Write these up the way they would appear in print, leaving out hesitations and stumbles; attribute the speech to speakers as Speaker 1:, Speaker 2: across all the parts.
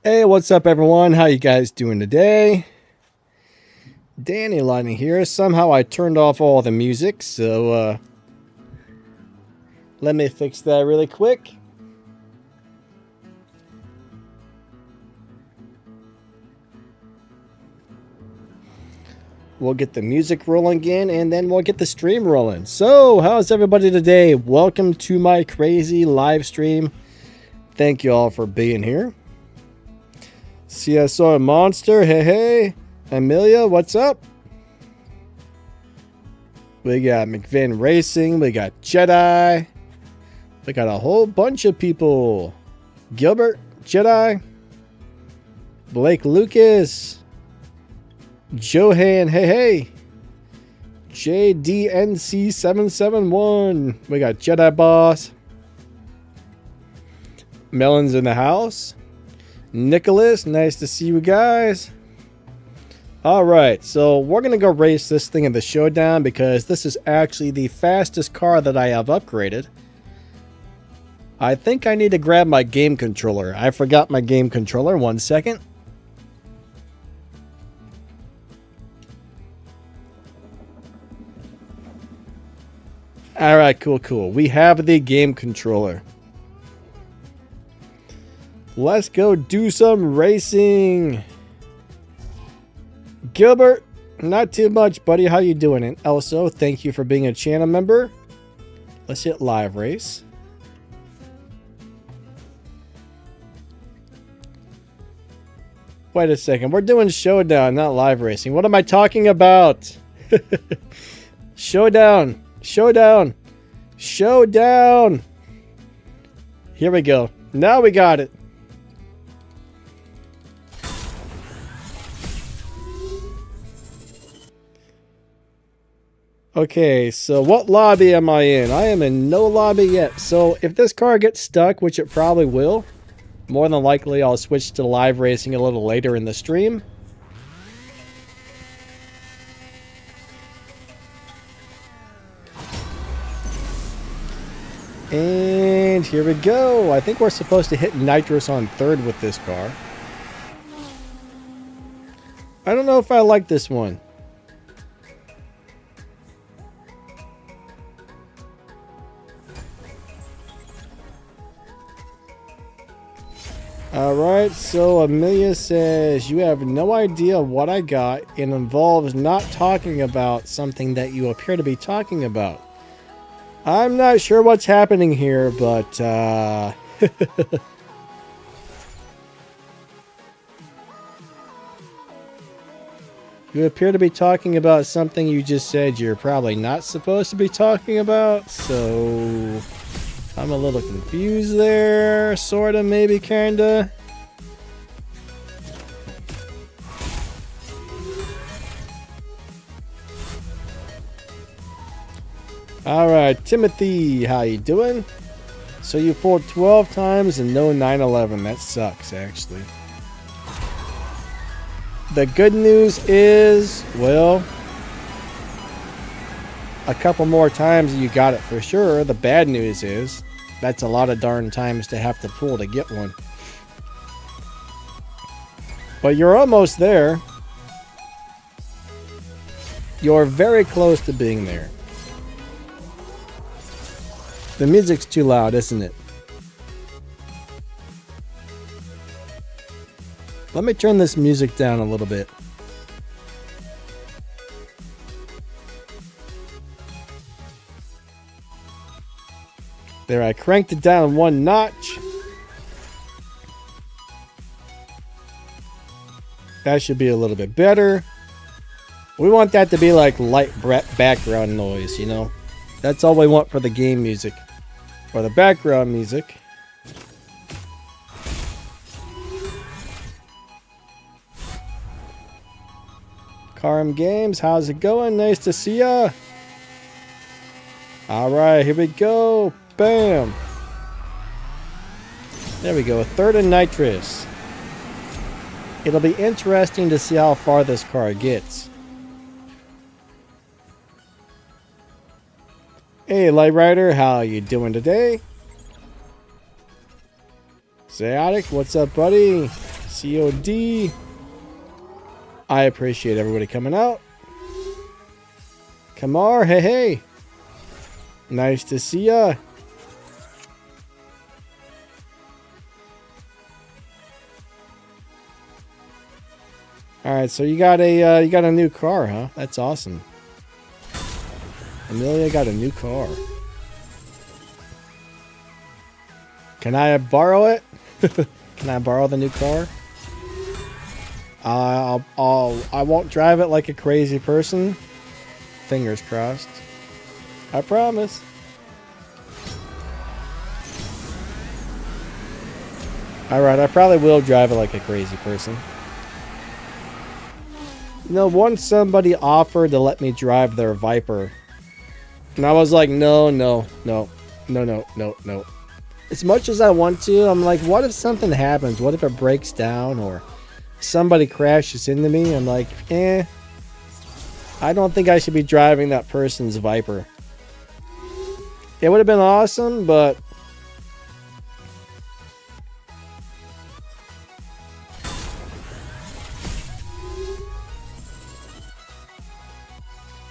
Speaker 1: Hey, what's up everyone? How you guys doing today? Danny Lightning here. Somehow I turned off all the music, so let me fix that really quick. We'll get the music rolling again, and then we'll get the stream rolling. So, how's everybody today? Welcome to my crazy live stream. Thank you all for being here. CSR Monster, hey. Amelia, what's up? We got McVin Racing, we got Jedi. We got a whole bunch of people. Gilbert, Jedi. Blake Lucas. Johan, hey. JDNC771. We got Jedi Boss. Melon's in the house. Nicholas, nice to see you guys. Alright, so we're going to go race this thing in the Showdown because this is actually the fastest car that I have upgraded. I think I need to grab my game controller. I forgot my game controller. 1 second. Alright, cool. We have the game controller. Let's go do some racing. Gilbert, not too much, buddy. How you doing? And also, thank you for being a channel member. Let's hit live race. Wait a second. We're doing Showdown, not live racing. What am I talking about? Showdown. Here we go. Now we got it. Okay, so what lobby am I in? I am in no lobby yet. So if this car gets stuck, which it probably will, more than likely I'll switch to live racing a little later in the stream. And here we go. I think we're supposed to hit nitrous on third with this car. I don't know if I like this one. Alright, so Amelia says, you have no idea what I got. It involves not talking about something that you appear to be talking about. I'm not sure what's happening here, but you appear to be talking about something you just said you're probably not supposed to be talking about, so I'm a little confused there, sorta, maybe, kinda. Alright, Timothy, how you doing? So you pulled 12 times and no 911. That sucks, actually. The good news is, well, a couple more times you got it for sure. The bad news is, that's a lot of darn times to have to pull to get one. But you're almost there. You're very close to being there. The music's too loud, isn't it? Let me turn this music down a little bit. There, I cranked it down 1 notch. That should be a little bit better. We want that to be like light background noise, you know? That's all we want for the game music. Or the background music. Karam Games, how's it going? Nice to see ya. Alright, here we go. Bam. There we go. Third and nitrous. It'll be interesting to see how far this car gets. Hey, Light Rider, how you doing today? Zayotic, what's up, buddy? COD. I appreciate everybody coming out. Kamar, hey, hey. Nice to see ya. All right, so you got a new car, huh? That's awesome. Amelia got a new car. Can I borrow it? Can I borrow the new car? I won't drive it like a crazy person. Fingers crossed. I promise. All right, I probably will drive it like a crazy person. You know, once somebody offered to let me drive their Viper, and I was like, no. As much as I want to, I'm like, what if something happens? What if it breaks down or somebody crashes into me? I'm like, I don't think I should be driving that person's Viper. It would have been awesome, but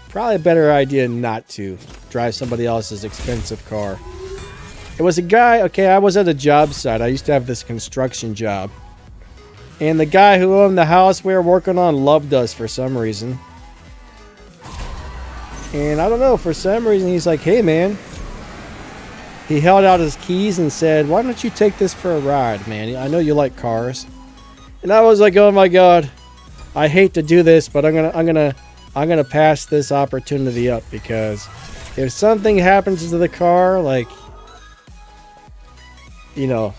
Speaker 1: probably a better idea not to drive somebody else's expensive car. It was a guy, okay, I was at a job site. I used to have this construction job. And the guy who owned the house we were working on loved us for some reason. And I don't know, for some reason he's like, hey man. He held out his keys and said, why don't you take this for a ride, man? I know you like cars. And I was like, oh my God, I hate to do this, but I'm gonna pass this opportunity up, because if something happens to the car, like, you know,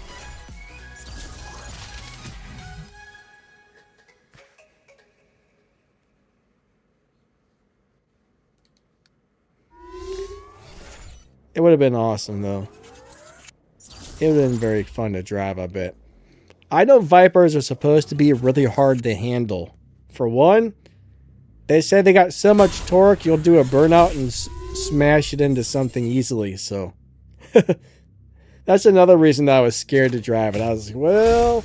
Speaker 1: it would have been awesome though. It would have been very fun to drive, I bet. I know Vipers are supposed to be really hard to handle. For one, they say they got so much torque, you'll do a burnout and smash it into something easily, so. That's another reason that I was scared to drive it. I was like, well,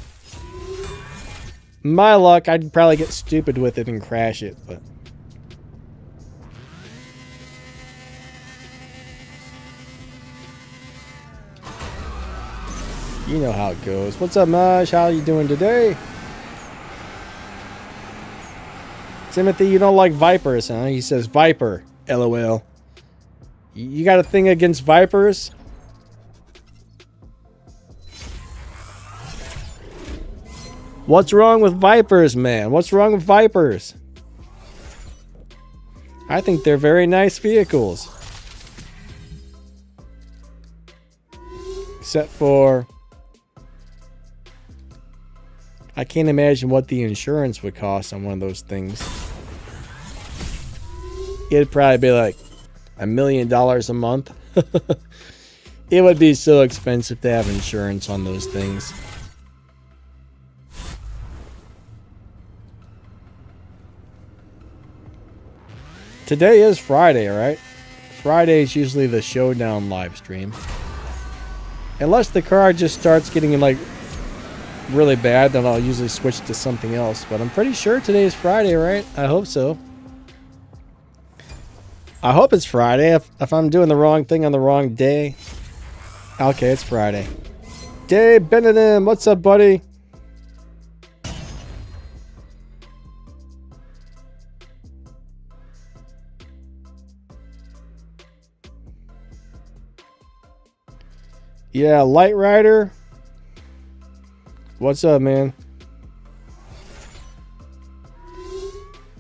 Speaker 1: my luck, I'd probably get stupid with it and crash it, but. You know how it goes. What's up, Maj? How you doing today? Timothy, you don't like Vipers, huh? He says Viper. LOL. You got a thing against Vipers? What's wrong with Vipers, man? What's wrong with Vipers? I think they're very nice vehicles. Except for, I can't imagine what the insurance would cost on one of those things. It'd probably be like $1 million a month. It would be so expensive to have insurance on those things. Today is Friday, right? Friday is usually the Showdown live stream. Unless the car just starts getting like really bad, then I'll usually switch to something else. But I'm pretty sure today is Friday, right? I hope so. I hope it's Friday. If I'm doing the wrong thing on the wrong day. Okay, it's Friday. Dave Benedum, what's up, buddy? Yeah, Light Rider. What's up, man?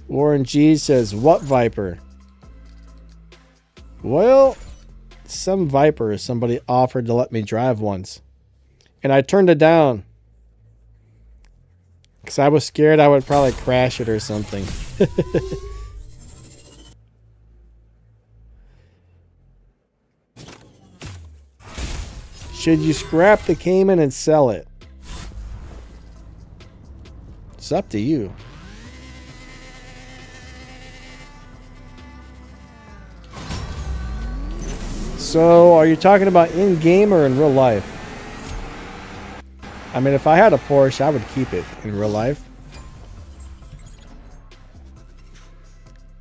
Speaker 1: Warren G says, what Viper? Well, some Viper somebody offered to let me drive once. And I turned it down. Because I was scared I would probably crash it or something. Should you scrap the Cayman and sell it? It's up to you. So, are you talking about in-game or in real life? I mean, if I had a Porsche, I would keep it in real life.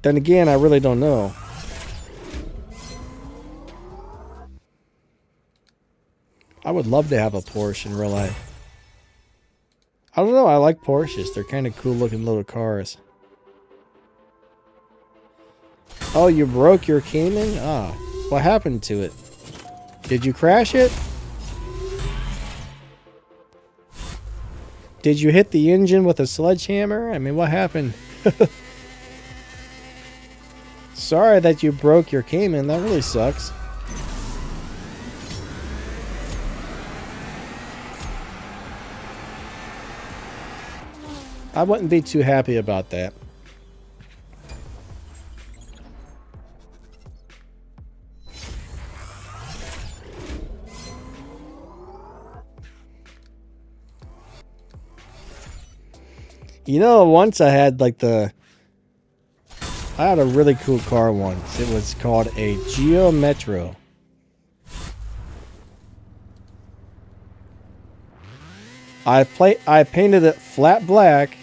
Speaker 1: Then again, I really don't know. I would love to have a Porsche in real life. I don't know, I like Porsches. They're kind of cool looking little cars. Oh, you broke your Cayman? Ah, what happened to it? Did you crash it? Did you hit the engine with a sledgehammer? I mean, what happened? Sorry that you broke your Cayman. That really sucks. I wouldn't be too happy about that. You know, once I had like I had a really cool car once. It was called a Geo Metro. I painted it flat black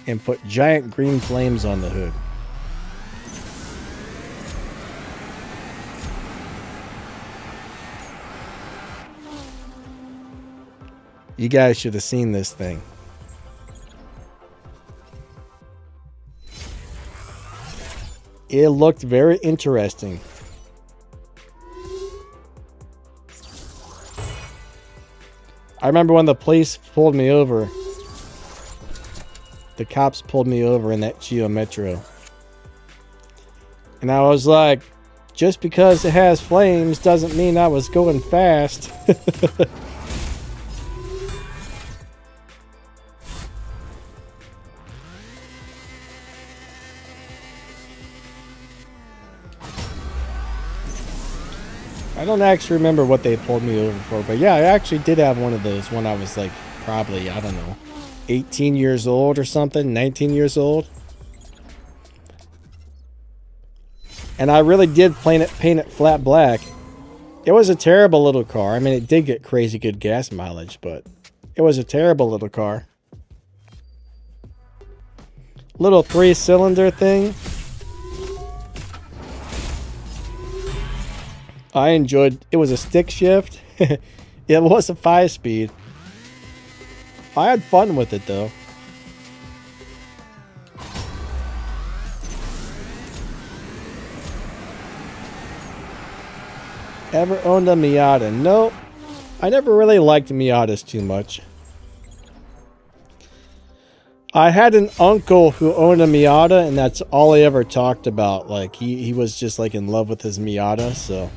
Speaker 1: and put giant green flames on the hood. You guys should have seen this thing. It looked very interesting. I remember when the police pulled me over. The cops pulled me over in that Geo Metro. And I was like, just because it has flames doesn't mean I was going fast. I don't actually remember what they pulled me over for, but yeah, I actually did have one of those when I was like probably, I don't know, 18 years old or something, 19 years old. And I really did paint it flat black. It was a terrible little car. I mean, it did get crazy good gas mileage, but it was a terrible little car. Little 3-cylinder thing. I enjoyed it. Was a stick shift. It was a 5-speed. I had fun with it though. Ever owned a Miata? Nope. I never really liked Miatas too much. I had an uncle who owned a Miata, and that's all he ever talked about. Like he was just like in love with his Miata, so.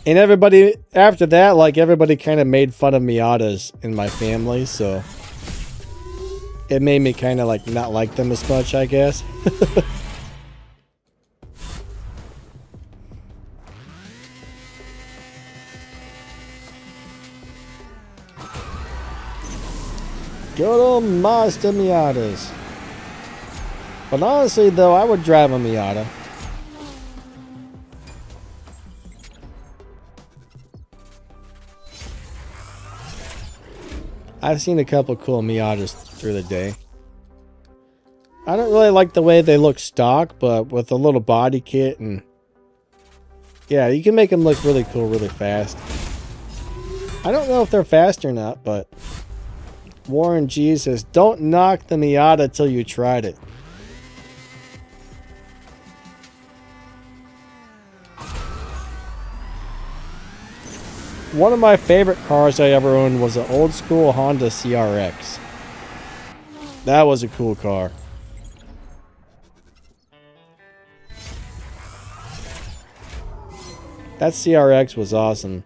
Speaker 1: And everybody, after that, like, everybody kind of made fun of Miatas in my family, so it made me kind of, like, not like them as much, I guess. Good old Mazda Miatas. But honestly, though, I would drive a Miata. I've seen a couple cool Miatas through the day. I don't really like the way they look stock, but with a little body kit and... yeah, you can make them look really cool really fast. I don't know if they're fast or not, but... Warren G says, don't knock the Miata till you tried it. One of my favorite cars I ever owned was an old school Honda CRX. That was a cool car. That CRX was awesome.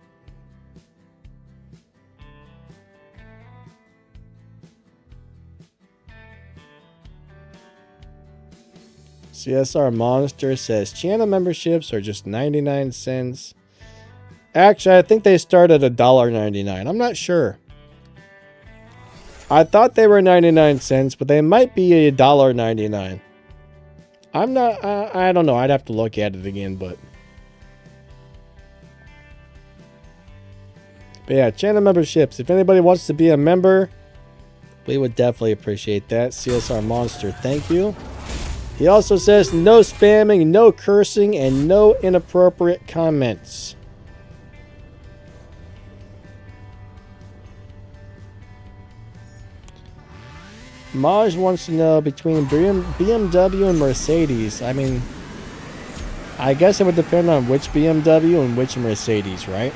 Speaker 1: CSR Monster says channel memberships are just 99 cents. Actually, I think they start at $1.99. I'm not sure. I thought they were 99 cents, but they might be $1.99. I'm not, I don't know. I'd have to look at it again, but But yeah, channel memberships. If anybody wants to be a member, we would definitely appreciate that. CSR Monster, thank you. He also says no spamming, no cursing, and no inappropriate comments. Maj wants to know between BMW and Mercedes. I mean, I guess it would depend on which BMW and which Mercedes, right?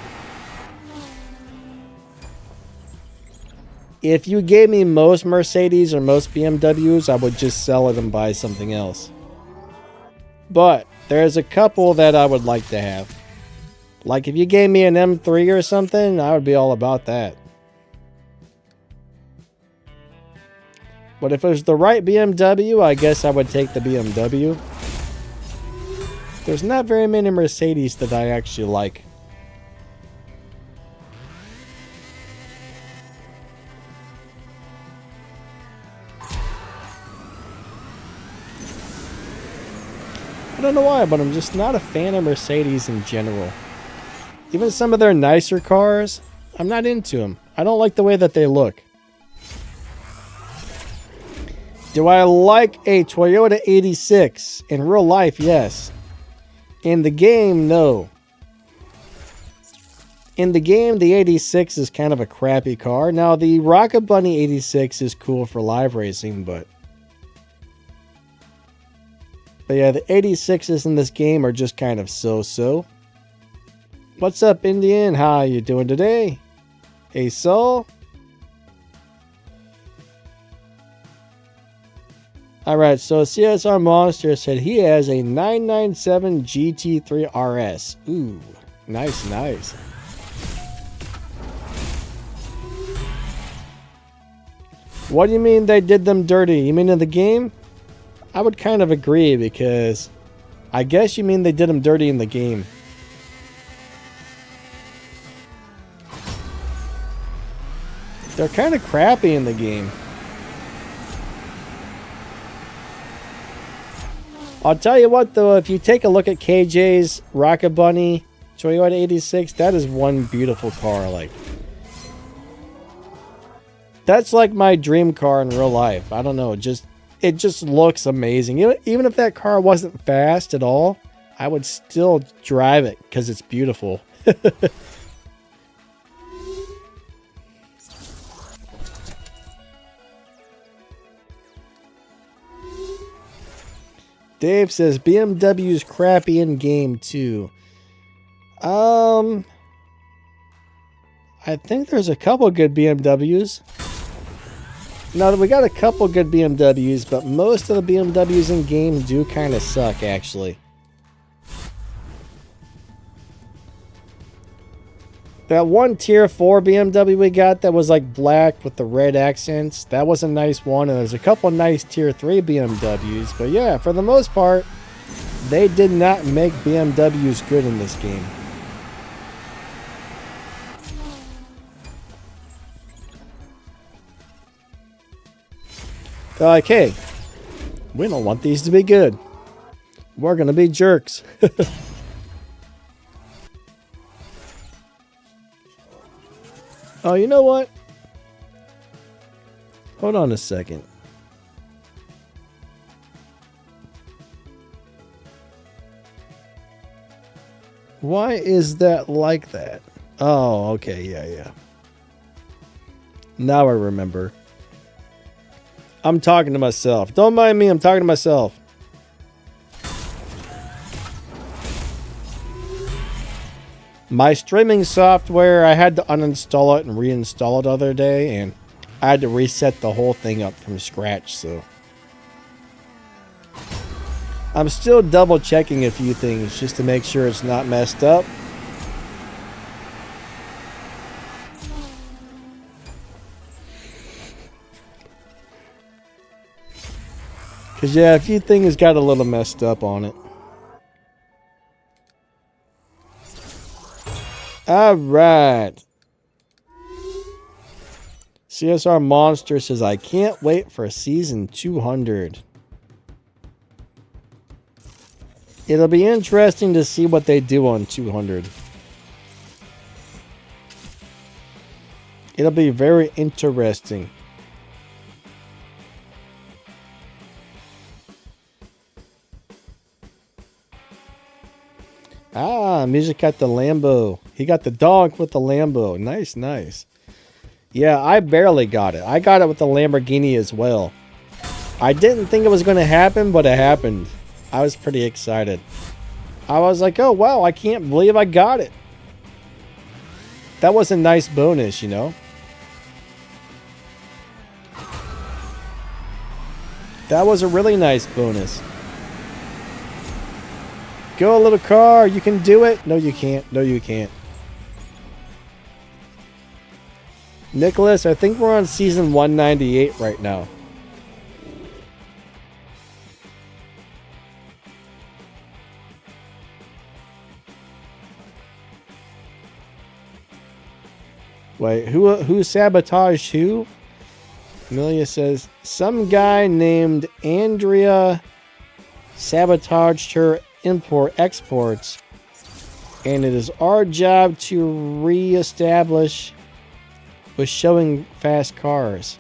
Speaker 1: If you gave me most Mercedes or most BMWs, I would just sell it and buy something else. But there's a couple that I would like to have. Like if you gave me an M3 or something, I would be all about that. But if it was the right BMW, I guess I would take the BMW. There's not very many Mercedes that I actually like. I don't know why, but I'm just not a fan of Mercedes in general. Even some of their nicer cars, I'm not into them. I don't like the way that they look. Do I like a Toyota 86? In real life, yes. In the game, no. In the game, the 86 is kind of a crappy car. Now, the Rocket Bunny 86 is cool for live racing, but yeah, the 86s in this game are just kind of so-so. What's up, Indian? How you doing today? Hey, Soul. Alright, so CSR Monster said he has a 997 GT3 RS. Ooh, nice, nice. What do you mean they did them dirty? You mean in the game? I would kind of agree, because I guess you mean they did them dirty in the game. They're kind of crappy in the game. I'll tell you what though, if you take a look at KJ's Rocket Bunny Toyota 86, that is one beautiful car. Like, that's like my dream car in real life. I don't know, it just looks amazing. Even if that car wasn't fast at all, I would still drive it because it's beautiful. Dave says BMW's crappy in game too. I think there's a couple good BMWs. Now, we got a couple good BMWs, but most of the BMWs in game do kind of suck, actually. That one tier 4 BMW we got that was like black with the red accents, that was a nice one. And there's a couple nice tier 3 BMWs. But yeah, for the most part, they did not make BMWs good in this game. They're like, hey, we don't want these to be good. We're going to be jerks. Oh, you know what? Hold on a second. Why is that like that? Oh, okay, yeah. Now I remember. I'm talking to myself. Don't mind me, I'm talking to myself. My streaming software, I had to uninstall it and reinstall it the other day, and I had to reset the whole thing up from scratch, so I'm still double checking a few things just to make sure it's not messed up. Because, yeah, a few things got a little messed up on it. Alright. CSR Monster says, I can't wait for season 200. It'll be interesting to see what they do on 200. It'll be very interesting. Ah, Music got the Lambo. He got the dog with the Lambo. Nice, nice. Yeah, I barely got it. I got it with the Lamborghini as well. I didn't think it was going to happen, but it happened. I was pretty excited. I was like, oh, wow, I can't believe I got it. That was a nice bonus, you know? That was a really nice bonus. Go, little car. You can do it. No, you can't. No, you can't. Nicholas, I think we're on season 198 right now. Wait, who sabotaged who? Amelia says, some guy named Andrea sabotaged her import-exports, and it is our job to re-establish with showing fast cars.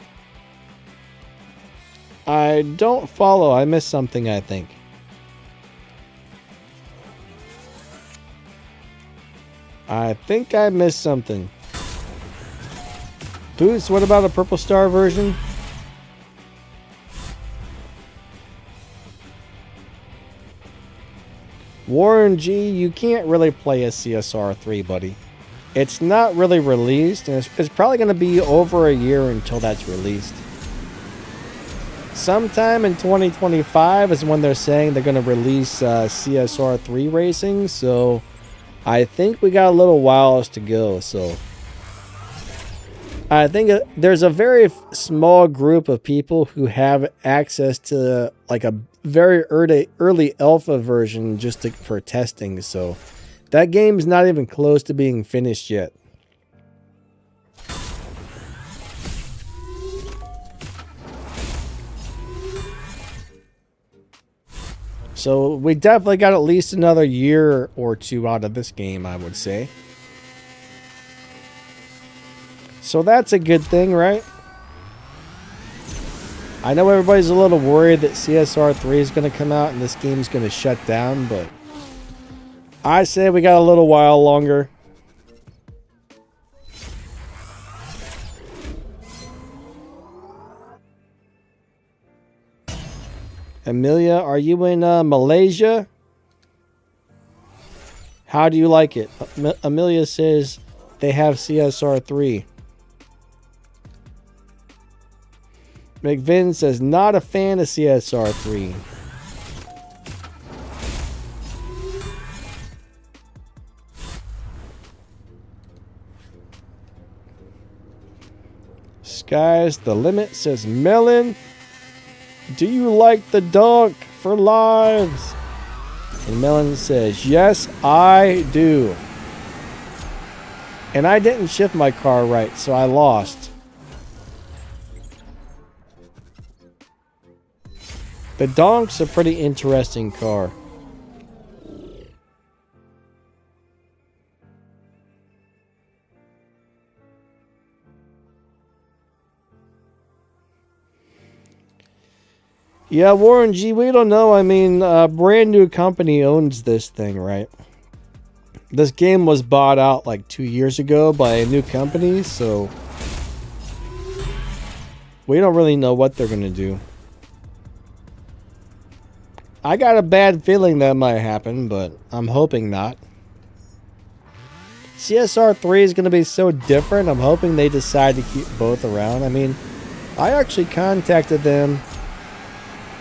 Speaker 1: I don't follow. I missed something, I think. I think I missed something. Boots, what about a Purple Star version? Warren G, you can't really play a CSR3, buddy. It's not really released, and it's probably going to be over a year until that's released. Sometime in 2025 is when they're saying they're going to release CSR3 racing, so I think we got a little whiles to go, so I think there's a very small group of people who have access to like a very early alpha version just for testing. So that game's not even close to being finished yet. So we definitely got at least another year or two out of this game, I would say. So that's a good thing, right? I know everybody's a little worried that CSR3 is going to come out and this game's going to shut down, but I say we got a little while longer. Amelia, are you in Malaysia? How do you like it? Amelia says they have CSR3. McVin says, not a fan of CSR3. Sky's the limit says, Melon, do you like the dunk for lives? And Melon says, yes, I do. And I didn't shift my car right, so I lost. The Donk's a pretty interesting car. Yeah, Warren G, we don't know. I mean, a brand new company owns this thing, right? This game was bought out like 2 years ago by a new company, so we don't really know what they're going to do. I got a bad feeling that might happen, but I'm hoping not. CSR3 is going to be so different. I'm hoping they decide to keep both around. I mean, I actually contacted them,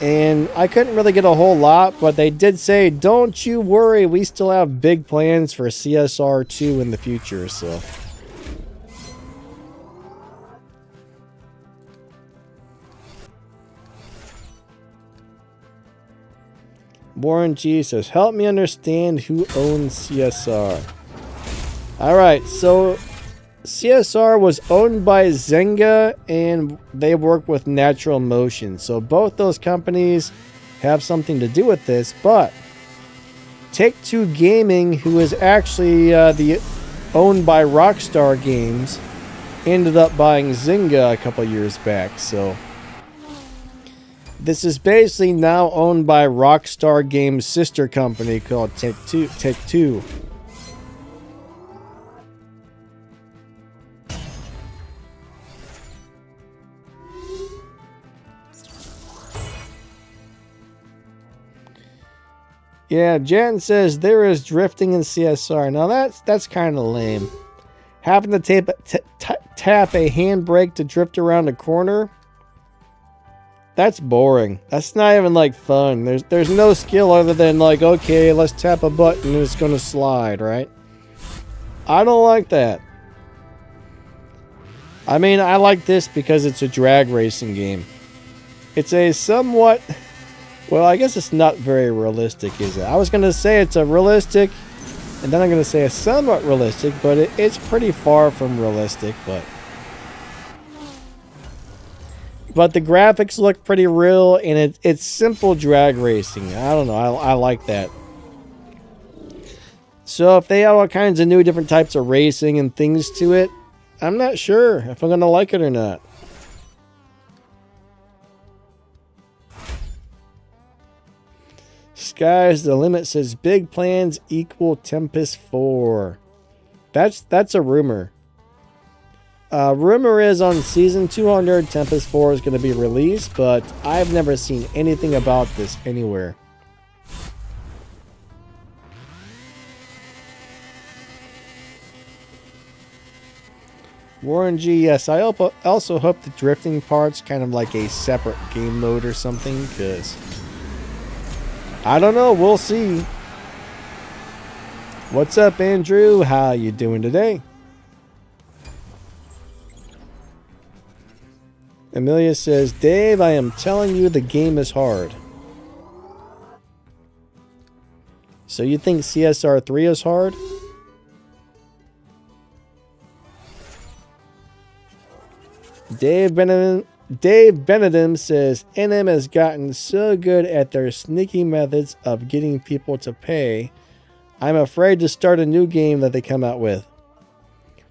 Speaker 1: and I couldn't really get a whole lot, but they did say, don't you worry, we still have big plans for CSR2 in the future, so. Warren G says, help me understand who owns CSR. Alright, so CSR was owned by Zynga and they work with Natural Motion. So both those companies have something to do with this, but Take-Two Gaming, who is actually owned by Rockstar Games, ended up buying Zynga a couple years back. So this is basically now owned by Rockstar Games' sister company called Take-Two. Yeah, Jan says there is drifting in CSR. Now that's kind of lame. Having to tap a handbrake to drift around a corner. That's boring. That's not even like fun. There's no skill other than like, okay, let's tap a button and it's gonna slide, right? I don't like that. I mean, I like this because it's a drag racing game. It's a somewhat... Well, I guess it's not very realistic, is it? I was going to say it's a realistic, and then I'm going to say it's somewhat realistic, but it's pretty far from realistic, but the graphics look pretty real, and it's simple drag racing. I don't know. I like that. So if they have all kinds of new different types of racing and things to it, I'm not sure if I'm going to like it or not. Sky's the limit says big plans equal Tempest 4. That's a rumor. Rumor is on season 200 Tempest 4 is going to be released, but I've never seen anything about this anywhere. Warren G, yes, I also hope the drifting part's kind of like a separate game mode or something, because I don't know, we'll see. What's up, Andrew? How you doing today? Amelia says, Dave, I am telling you the game is hard. So you think CSR2 is hard? Dave Benedum says, NM has gotten so good at their sneaky methods of getting people to pay. I'm afraid to start a new game that they come out with.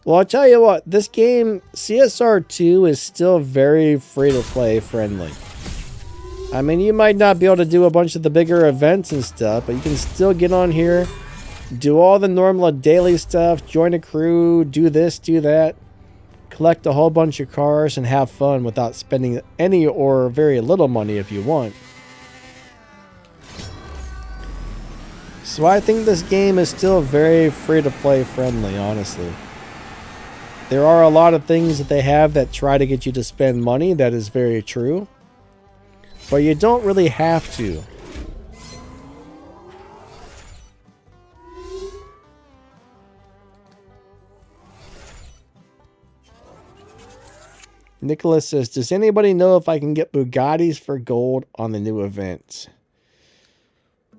Speaker 1: Well, I'll tell you what, this game, CSR2, is still very free-to-play friendly. I mean, you might not be able to do a bunch of the bigger events and stuff, but you can still get on here, do all the normal daily stuff, join a crew, do this, do that. Collect a whole bunch of cars and have fun without spending any or very little money if you want. So I think this game is still very free-to-play friendly, honestly. There are a lot of things that they have that try to get you to spend money. That is very true. But you don't really have to. Nicholas says, does anybody know if I can get Bugattis for gold on the new event?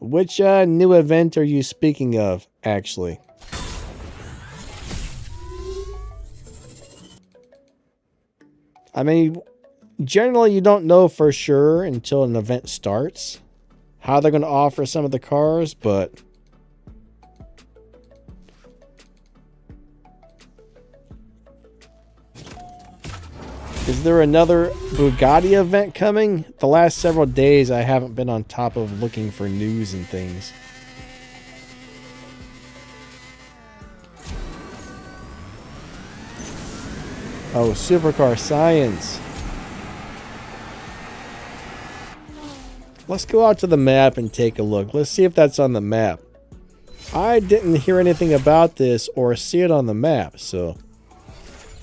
Speaker 1: Which new event are you speaking of, actually? I mean, generally you don't know for sure until an event starts how they're going to offer some of the cars, but is there another Bugatti event coming? The last several days I haven't been on top of looking for news and things. Oh, Supercar Science. Let's go out to the map and take a look. Let's see if that's on the map. I didn't hear anything about this or see it on the map, so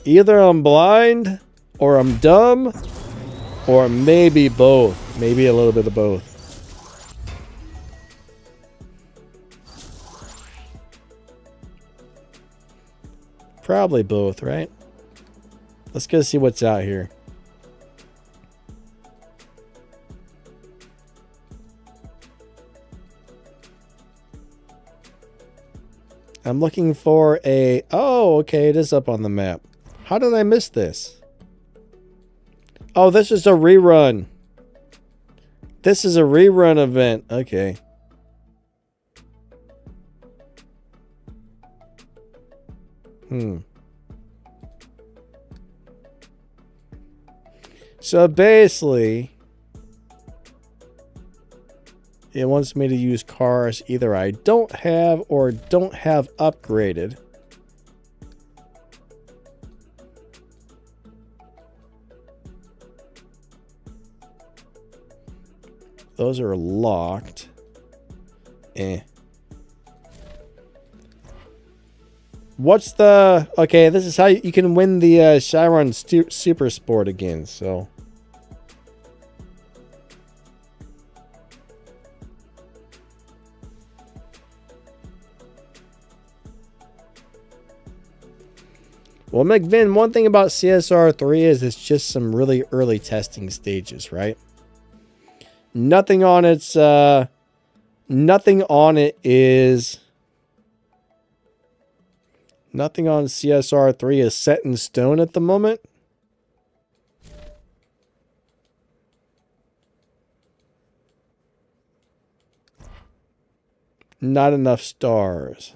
Speaker 1: either I'm blind or I'm dumb, or maybe both. Maybe a little bit of both. Probably both, right? Let's go see what's out here. I'm looking for a... Oh, okay, it is up on the map. How did I miss this? Oh, this is a rerun. This is a rerun event. Okay. So basically, it wants me to use cars either I don't have or don't have upgraded. Those are locked. What's the... Okay, this is how you can win the Chiron Super Sport again, so... Well, McVin, one thing about CSR3 is it's just some really early testing stages, right? Nothing on it is... Nothing on CSR3 is set in stone at the moment. Not enough stars.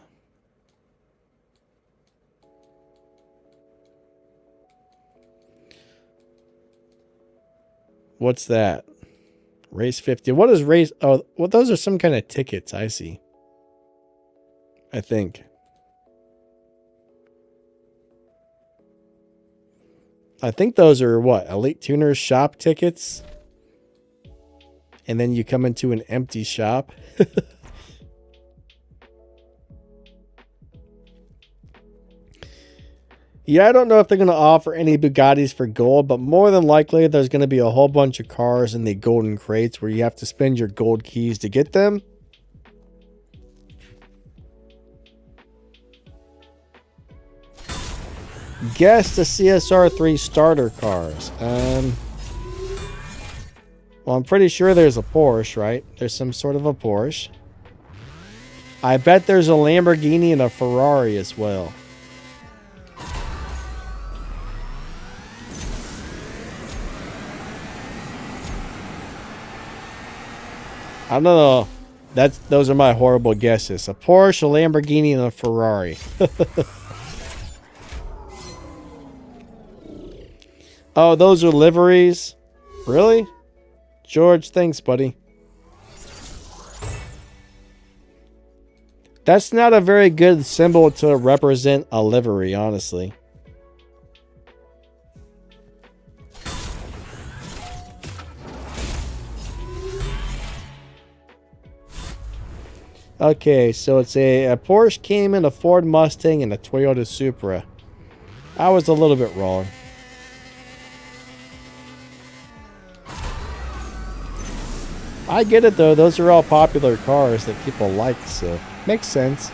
Speaker 1: What's that? Race 50. What is race? Oh, well, those are some kind of tickets. I see. I think. I think those are what? Elite Tuners shop tickets? And then you come into an empty shop? Yeah, I don't know if they're going to offer any Bugattis for gold, but more than likely there's going to be a whole bunch of cars in the golden crates where you have to spend your gold keys to get them. Guess the CSR3 starter cars. Well, I'm pretty sure there's a Porsche, right? There's some sort of a Porsche. I bet there's a Lamborghini and a Ferrari as well. I don't know. Those are my horrible guesses. A Porsche, a Lamborghini, and a Ferrari. Oh, those are liveries? Really? George, thanks, buddy. That's not a very good symbol to represent a livery, honestly. Okay, so it's a Porsche Cayman, a Ford Mustang, and a Toyota Supra. I was a little bit wrong. I get it though, those are all popular cars that people like, so makes sense.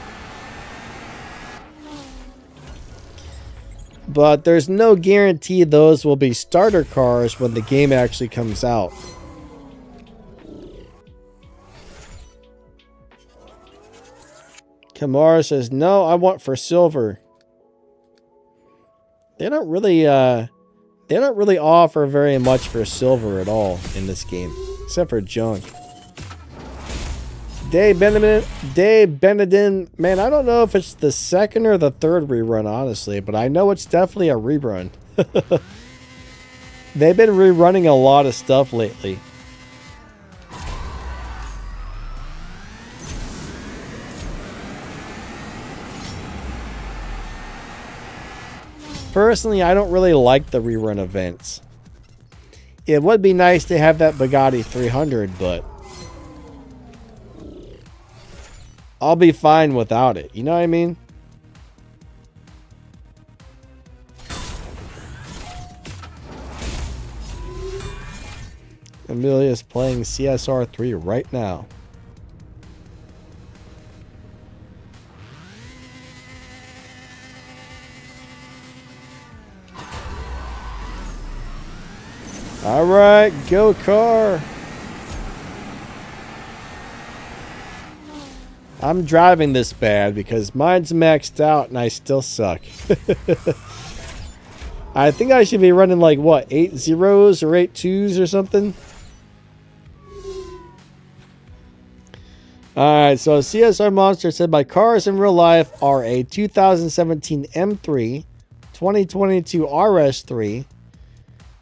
Speaker 1: But there's no guarantee those will be starter cars when the game actually comes out. Kamara says, no, I want for silver. They don't really offer very much for silver at all in this game, except for junk. Dave Benedin, man, I don't know if it's the second or the third rerun, honestly, but I know it's definitely a rerun. They've been rerunning a lot of stuff lately. Personally, I don't really like the rerun events. It would be nice to have that Bugatti 300, but I'll be fine without it. You know what I mean? Amelia's playing CSR3 right now. All right, go car. I'm driving this bad because mine's maxed out and I still suck. I think I should be running like, what, 8 zeros or 8 twos or something? Alright, so CSR Monster said, my cars in real life are a 2017 M3, 2022 RS3,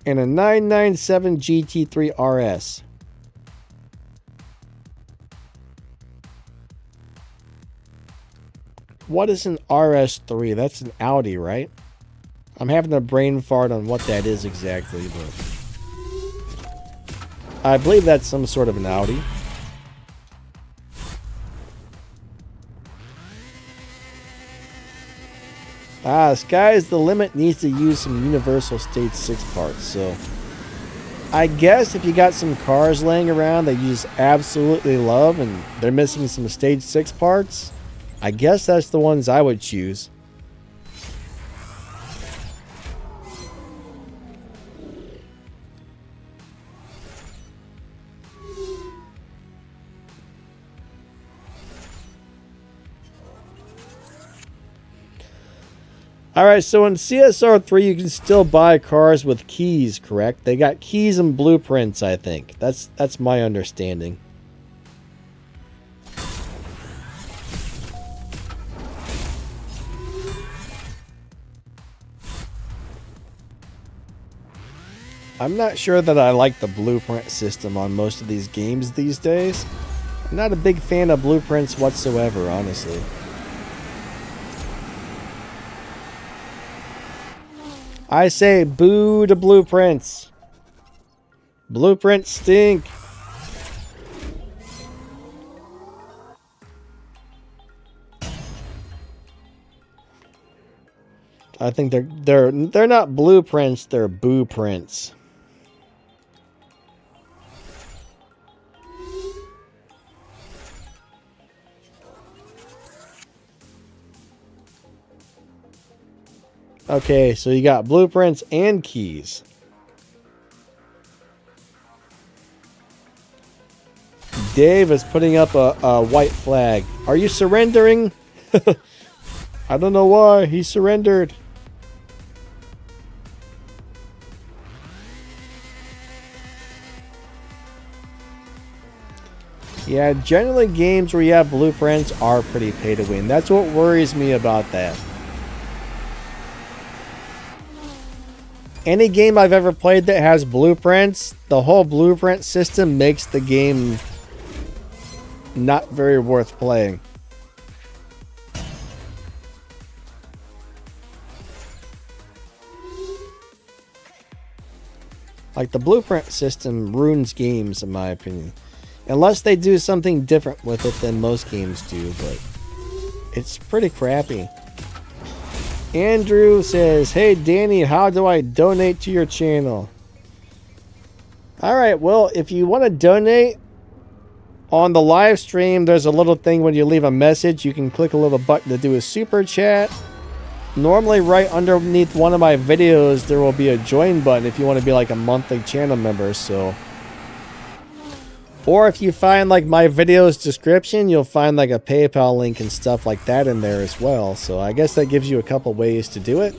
Speaker 1: and a 997 GT3 RS. What is an RS3? That's an Audi, right? I'm having a brain fart on what that is exactly, but I believe that's some sort of an Audi. Sky's the Limit needs to use some Universal Stage 6 parts, so I guess if you got some cars laying around that you just absolutely love and they're missing some Stage 6 parts, I guess that's the ones I would choose. Alright, so in CSR2 you can still buy cars with keys, correct? They got keys and blueprints, I think. That's my understanding. I'm not sure that I like the blueprint system on most of these games these days. I'm not a big fan of blueprints whatsoever, honestly. I say boo to blueprints. Blueprints stink. I think they're not blueprints, they're boo prints. Okay, so you got blueprints and keys. Dave is putting up a white flag. Are you surrendering? I don't know why. He surrendered. Yeah, generally games where you have blueprints are pretty pay to win. That's what worries me about that. Any game I've ever played that has blueprints, the whole blueprint system makes the game not very worth playing. Like, the blueprint system ruins games, in my opinion. Unless they do something different with it than most games do, but it's pretty crappy. Andrew says, hey Danny, how do I donate to your channel? Alright, well, if you want to donate on the live stream, there's a little thing when you leave a message. You can click a little button to do a super chat. Normally right underneath one of my videos there will be a join button if you want to be like a monthly channel member. So, or if you find like my video's description, you'll find like a PayPal link and stuff like that in there as well. So I guess that gives you a couple ways to do it.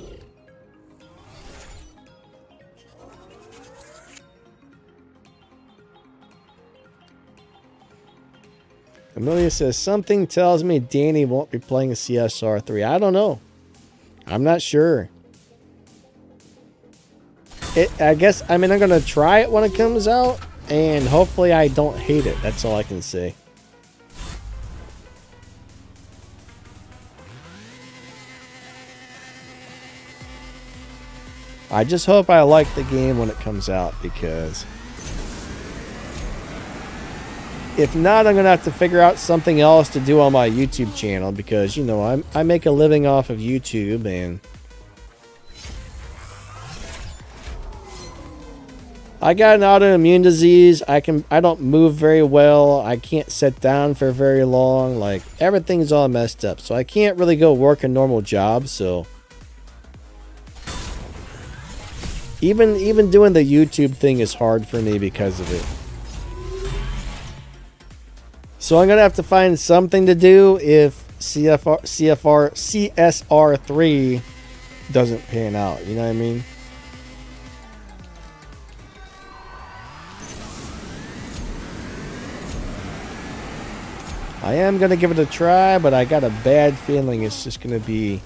Speaker 1: Amelia says, something tells me Danny won't be playing CSR3. I don't know. I'm not sure. I guess, I mean, I'm going to try it when it comes out. And hopefully I don't hate it. That's all I can say. I just hope I like the game when it comes out, because if not, I'm going to have to figure out something else to do on my YouTube channel, because, you know, I make a living off of YouTube, and I got an autoimmune disease. I don't move very well. I can't sit down for very long. Like, everything's all messed up. So I can't really go work a normal job. So even doing the YouTube thing is hard for me because of it. So I'm gonna have to find something to do if CSR3 doesn't pan out. You know what I mean? I am going to give it a try, but I got a bad feeling it's just going to be,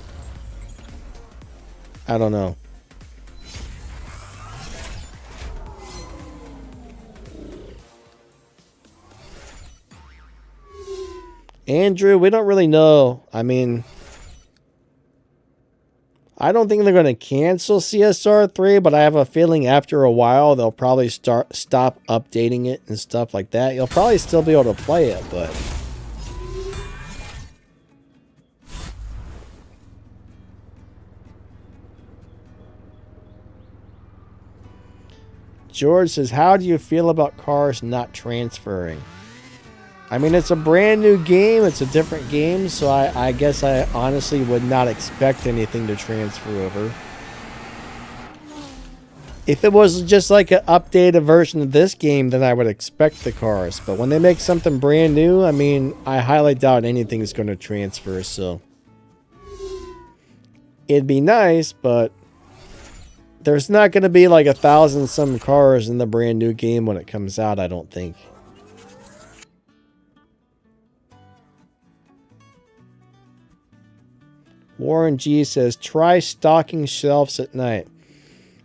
Speaker 1: I don't know. Andrew, we don't really know. I mean, I don't think they're going to cancel CSR3, but I have a feeling after a while they'll probably stop updating it and stuff like that. You'll probably still be able to play it, but George says, how do you feel about cars not transferring? I mean, it's a brand new game. It's a different game, so I guess I honestly would not expect anything to transfer over. If it was just like an updated version of this game, then I would expect the cars. But when they make something brand new, I mean, I highly doubt anything is going to transfer, so it'd be nice, but there's not going to be like 1,000 some cars in the brand new game when it comes out, I don't think. Warren G says, try stocking shelves at night.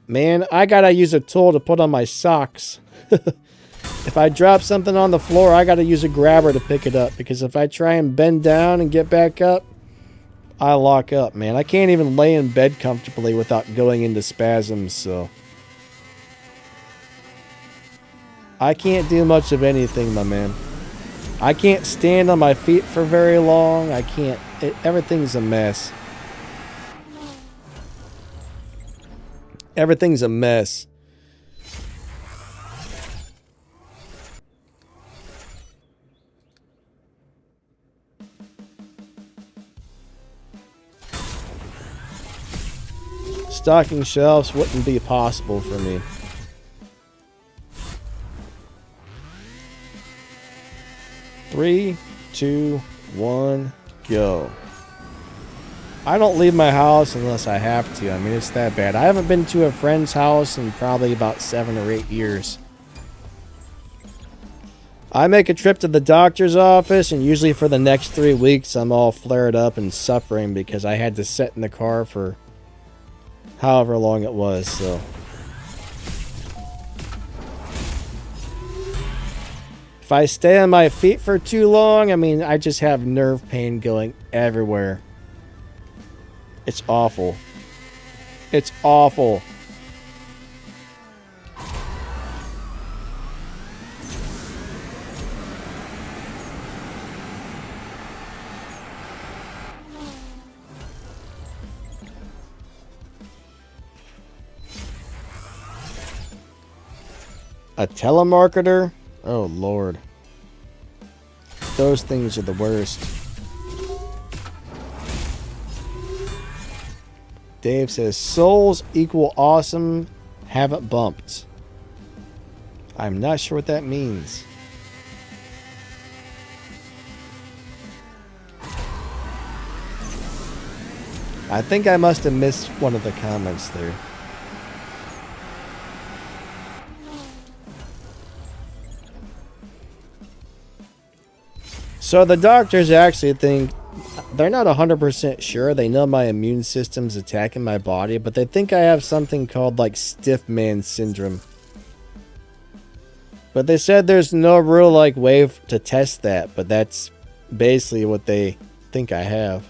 Speaker 1: Man, I gotta use a tool to put on my socks. If I drop something on the floor, I gotta use a grabber to pick it up. Because if I try and bend down and get back up, I lock up, man. I can't even lay in bed comfortably without going into spasms, so I can't do much of anything, my man. I can't stand on my feet for very long. I can't. Everything's a mess. Everything's a mess. Stocking shelves wouldn't be possible for me. Three, two, one, go. I don't leave my house unless I have to. I mean, it's that bad. I haven't been to a friend's house in probably about 7 or 8 years. I make a trip to the doctor's office, and usually for the next 3 weeks, I'm all flared up and suffering because I had to sit in the car for however long it was, so. If I stay on my feet for too long, I mean, I just have nerve pain going everywhere. It's awful. It's awful. A telemarketer? Oh, Lord. Those things are the worst. Dave says, souls equal awesome, haven't bumped. I'm not sure what that means. I think I must have missed one of the comments there. So the doctors actually think, they're not 100% sure. They know my immune system's attacking my body, but they think I have something called like stiff man syndrome. But they said there's no real like way to test that, but that's basically what they think I have.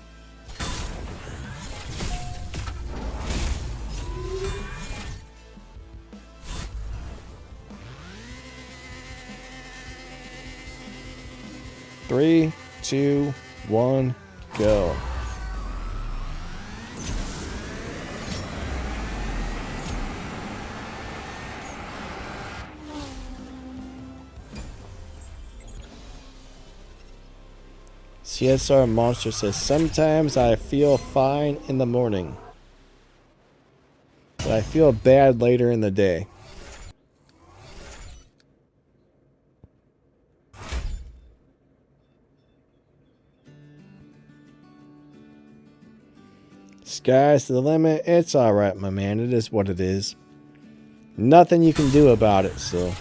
Speaker 1: Three, two, one, go. CSR Monster says, sometimes I feel fine in the morning, but I feel bad later in the day. Sky's the limit. It's alright, my man. It is what it is. Nothing you can do about it, so.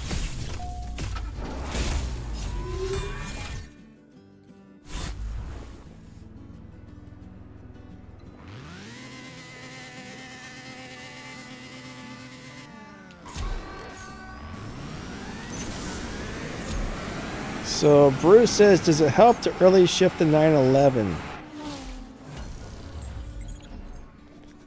Speaker 1: So Bruce says, does it help to early shift the 911?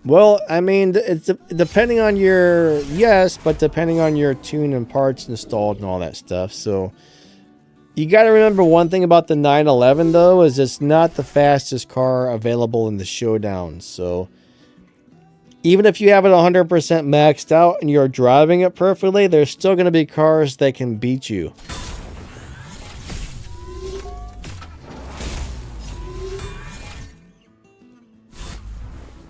Speaker 1: Well, I mean, it's depending on your, yes, but depending on your tune and parts installed and all that stuff. So you got to remember one thing about the 911 though, is it's not the fastest car available in the Showdown. So even if you have it 100% maxed out and you're driving it perfectly, there's still going to be cars that can beat you.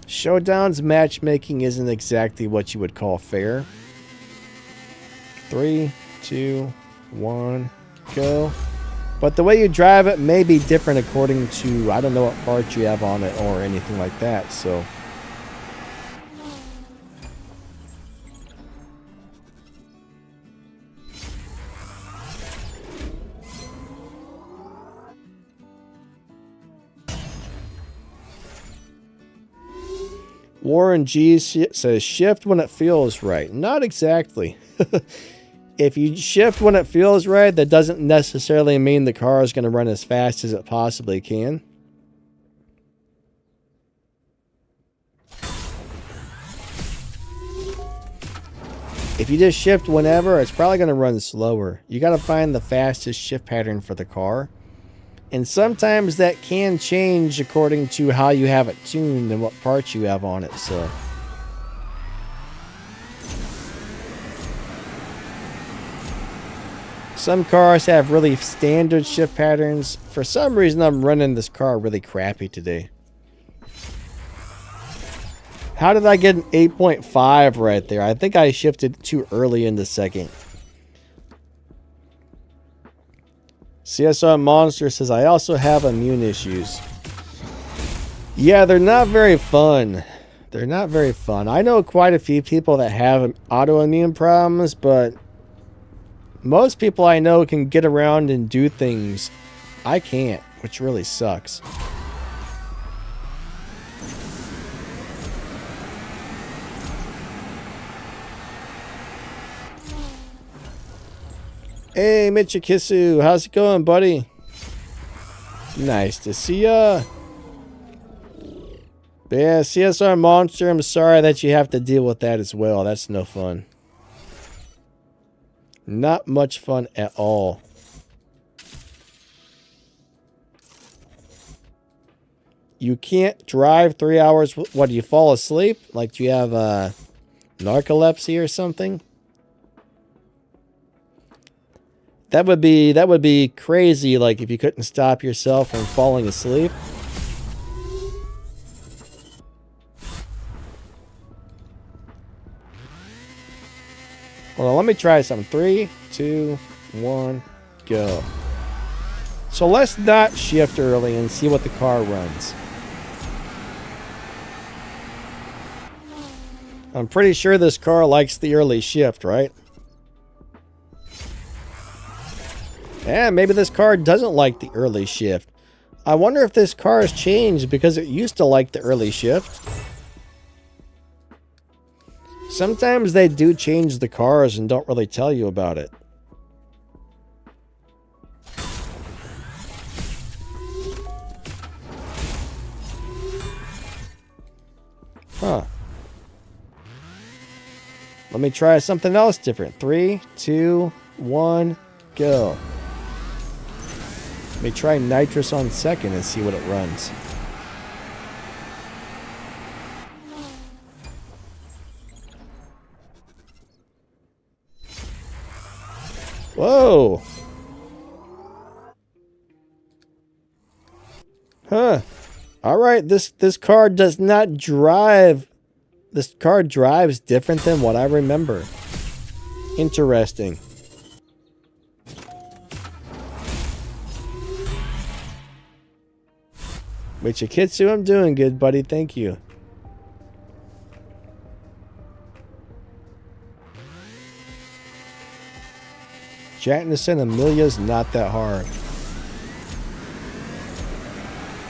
Speaker 1: Showdown's matchmaking isn't exactly what you would call fair. 3, 2, 1, go. But the way you drive it may be different according to, I don't know what parts you have on it or anything like that, so. Warren G says shift when it feels right. Not exactly. If you shift when it feels right, that doesn't necessarily mean the car is going to run as fast as it possibly can. If you just shift whenever, it's probably going to run slower. You got to find the fastest shift pattern for the car. And sometimes that can change according to how you have it tuned and what parts you have on it, so. Some cars have really standard shift patterns. For some reason, I'm running this car really crappy today. How did I get an 8.5 right there? I think I shifted too early in the second. CSR Monster says, I also have immune issues. Yeah, they're not very fun. They're not very fun. I know quite a few people that have autoimmune problems, but most people I know can get around and do things. I can't, which really sucks. Hey, Michikisu, how's it going, buddy? Nice to see ya. But yeah, CSR Monster, I'm sorry that you have to deal with that as well. That's no fun. Not much fun at all. You can't drive 3 hours. What, do you fall asleep? Like, do you have narcolepsy or something? That would be crazy, like if you couldn't stop yourself from falling asleep. Hold on, let me try something. 3, 2, 1, go. So let's not shift early and see what the car runs. I'm pretty sure this car likes the early shift, right? Yeah, maybe this car doesn't like the early shift. I wonder if this car has changed because it used to like the early shift. Sometimes they do change the cars and don't really tell you about it. Huh. Let me try something else different. 3, 2, 1, go. Let me try nitrous on second and see what it runs. Whoa. Huh. All right, this car does not drive. This car drives different than what I remember. Interesting. Michikitsu, I'm doing good, buddy. Thank you. Jatnison, Amelia's not that hard.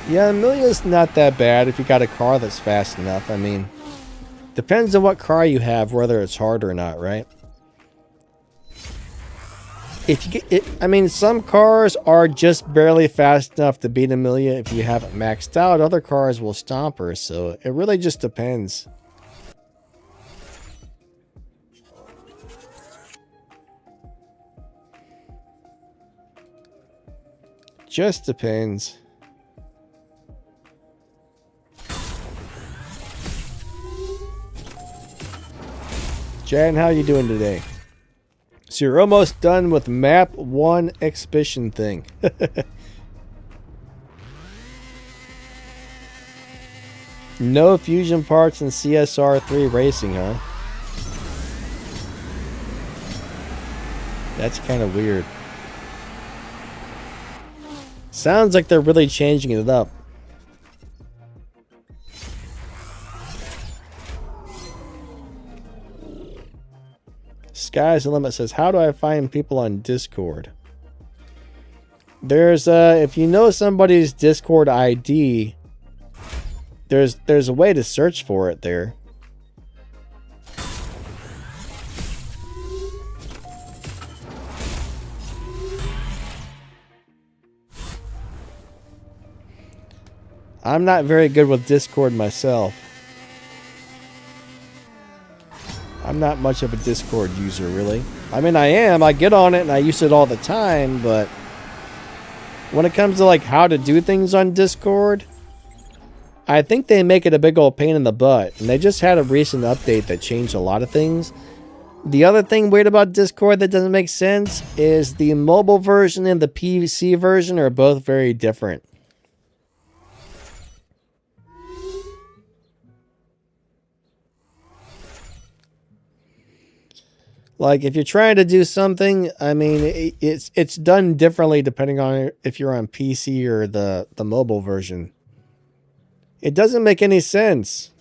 Speaker 1: Yeah, Amelia's not that bad if you got a car that's fast enough. I mean, depends on what car you have, whether it's hard or not, right? if you get it, I mean, some cars are just barely fast enough to beat Amelia if you have it maxed out. Other cars will stomp her, so it really just depends. Just depends. Jan, how you doing today? So you're almost done with map 1 exhibition thing. No fusion parts in CSR2 racing, huh? That's kind of weird. Sounds like they're really changing it up. Sky's the Limit says, how do I find people on Discord? There's if you know somebody's Discord ID, there's a way to search for it there. I'm not very good with Discord myself. I'm not much of a Discord user, really. I mean, I am. I get on it and I use it all the time, but when it comes to like how to do things on Discord, I think they make it a big old pain in the butt. And they just had a recent update that changed a lot of things. The other thing weird about Discord that doesn't make sense is the mobile version and the PC version are both very different. Like, if you're trying to do something, I mean, it's done differently depending on if you're on PC or the mobile version. It doesn't make any sense.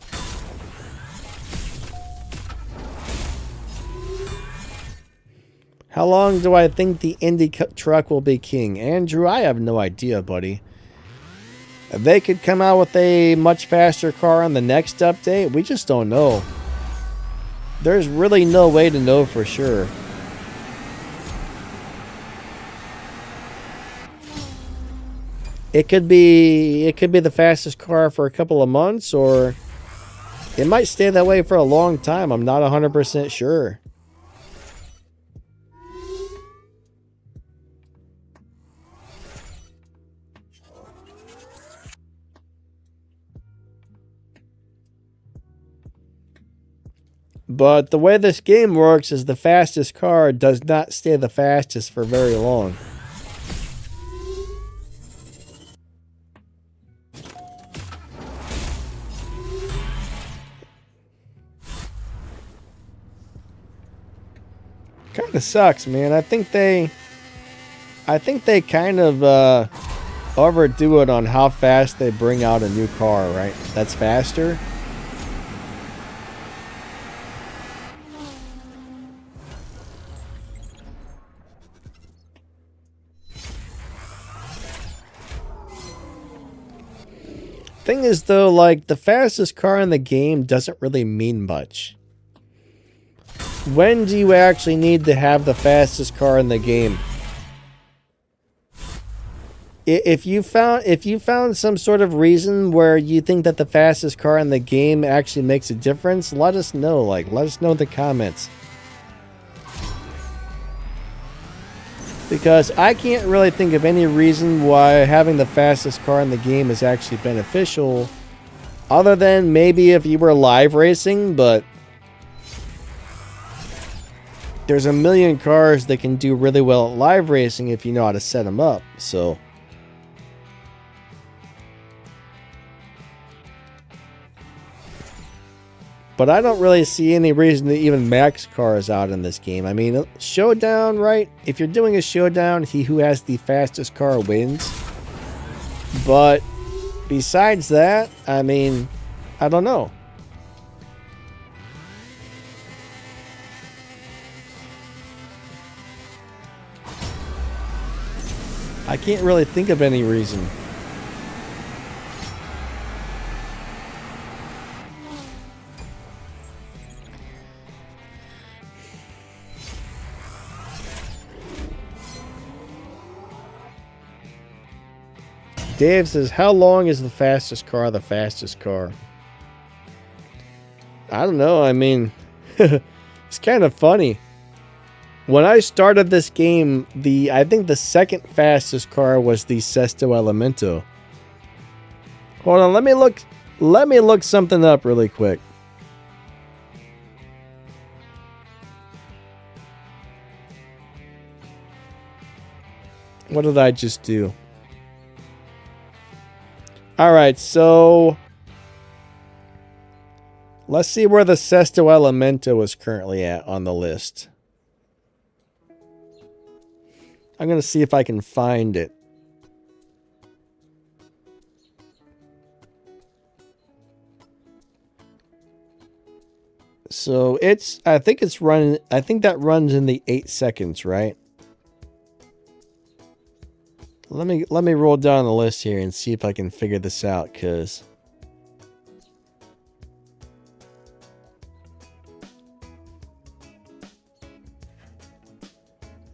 Speaker 1: How long do I think the Indy truck will be king? Andrew, I have no idea, buddy. They could come out with a much faster car on the next update. We just don't know. There's really no way to know for sure. It could be the fastest car for a couple of months, or it might stay that way for a long time. I'm not 100% sure. But the way this game works is the fastest car does not stay the fastest for very long. Kind of sucks, man. I think they kind of overdo it on how fast they bring out a new car, right? That's faster. Thing is, though, like, the fastest car in the game doesn't really mean much. When do you actually need to have the fastest car in the game? If you found some sort of reason where you think that the fastest car in the game actually makes a difference, let us know. Like, let us know in the comments. Because I can't really think of any reason why having the fastest car in the game is actually beneficial, other than maybe if you were live racing, but there's a million cars that can do really well at live racing if you know how to set them up, so. But I don't really see any reason to even max cars out in this game. I mean, Showdown, right? If you're doing a Showdown, he who has the fastest car wins. But besides that, I mean, I don't know. I can't really think of any reason. Dave says, how long is the fastest car the fastest car? I don't know. I mean, it's kind of funny. When I started this game, I think the second fastest car was the Sesto Elemento. Hold on, let me look something up really quick. What did I just do? All right, so let's see where the Sesto Elemento is currently at on the list. I'm going to see if I can find it. So I think that runs in the 8 seconds, right? Let me roll down the list here and see if I can figure this out, cuz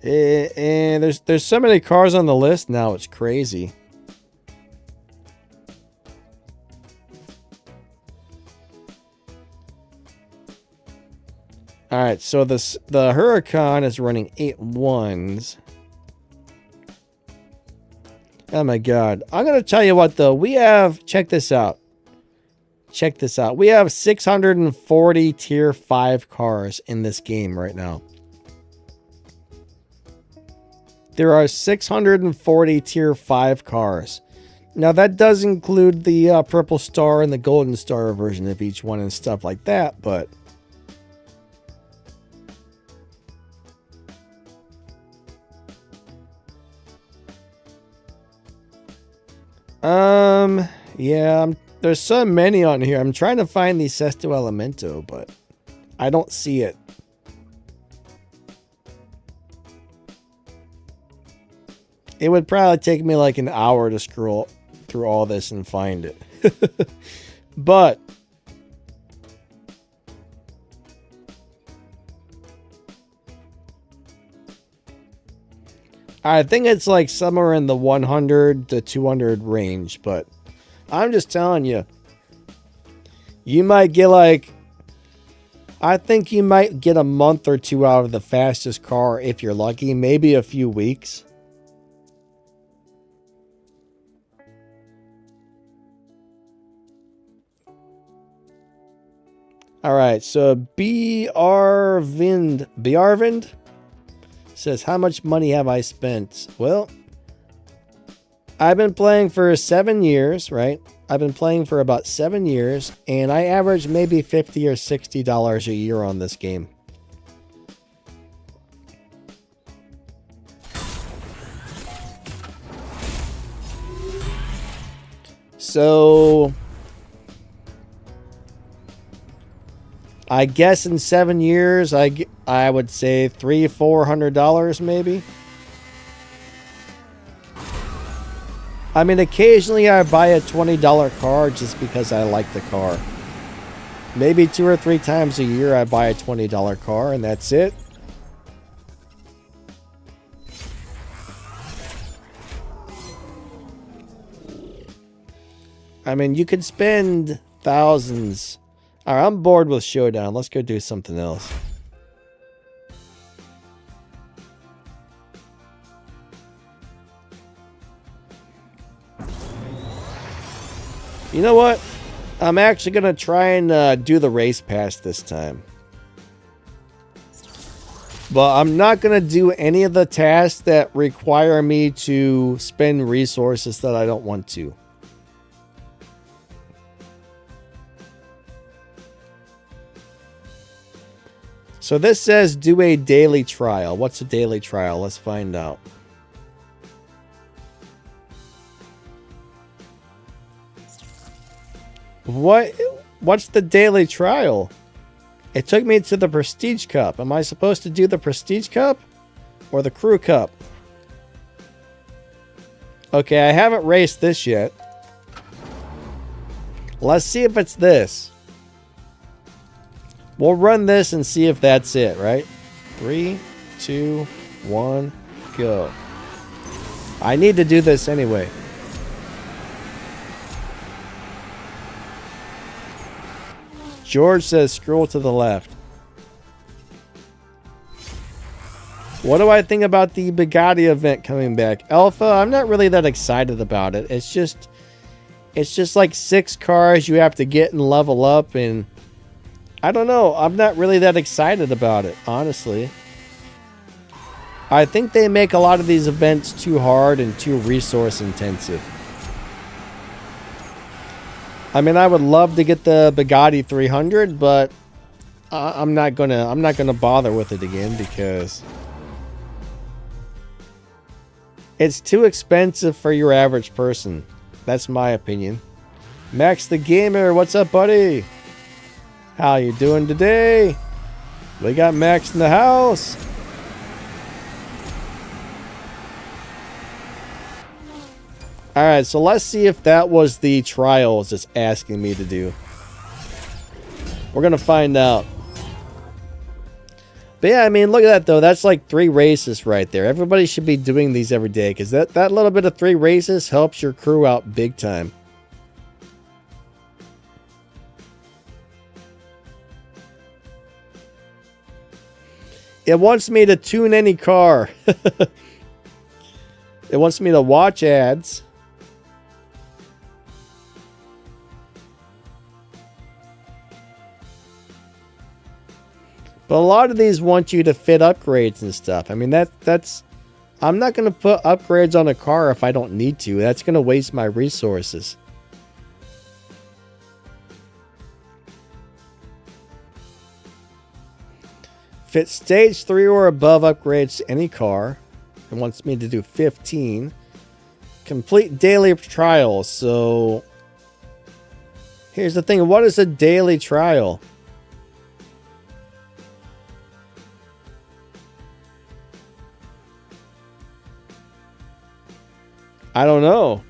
Speaker 1: and there's so many cars on the list now, it's crazy. All right, so the Huracan is running 8.1s. Oh my god. I'm going to tell you what though. We have, check this out. Check this out. We have 640 tier 5 cars in this game right now. There are 640 tier 5 cars. Now that does include the purple star and the golden star version of each one and stuff like that, but yeah, there's so many on here. I'm trying to find the Sesto Elemento, but I don't see it. It would probably take me like an hour to scroll through all this and find it. But I think it's like somewhere in the 100 to 200 range, but I'm just telling you, you might get like, I think you might get a month or two out of the fastest car if you're lucky, maybe a few weeks. All right, so Bjarvind says, how much money have I spent? Well, I've been playing for 7 years, right? I've been playing for about 7 years, and I average maybe $50 or $60 a year on this game. So I guess in 7 years, I would say $300-400 maybe. I mean, occasionally I buy a $20 car just because I like the car. Maybe 2 or 3 times a year I buy a $20 car and that's it. I mean, you could spend thousands. All right, I'm bored with Showdown. Let's go do something else. You know what? I'm actually going to try and do the race pass this time. But I'm not going to do any of the tasks that require me to spend resources that I don't want to. So this says do a daily trial. What's a daily trial? Let's find out. What's the daily trial? It took me to the Prestige Cup. Am I supposed to do the Prestige Cup or the Crew Cup? Okay, I haven't raced this yet. Let's see if it's this. We'll run this and see if that's it, right? 3, 2, 1, go. I need to do this anyway. George says scroll to the left. What do I think about the Bugatti event coming back? Alpha, I'm not really that excited about it. It's just like 6 cars you have to get and level up, and I don't know. I'm not really that excited about it, honestly. I think they make a lot of these events too hard and too resource intensive. I mean, I would love to get the Bugatti 300, but I'm not gonna bother with it again because it's too expensive for your average person. That's my opinion. Max the Gamer, what's up, buddy? How you doing today? We got Max in the house. Alright, so let's see if that was the trials it's asking me to do. We're going to find out. But yeah, I mean, look at that, though. That's like 3 races right there. Everybody should be doing these every day, because that little bit of 3 races helps your crew out big time. It wants me to tune any car. It wants me to watch ads. But a lot of these want you to fit upgrades and stuff. I mean, that's... I'm not going to put upgrades on a car if I don't need to. That's going to waste my resources. Fit stage 3 or above upgrades to any car. It wants me to do 15. Complete daily trials. So, here's the thing. What is a daily trial? I don't know.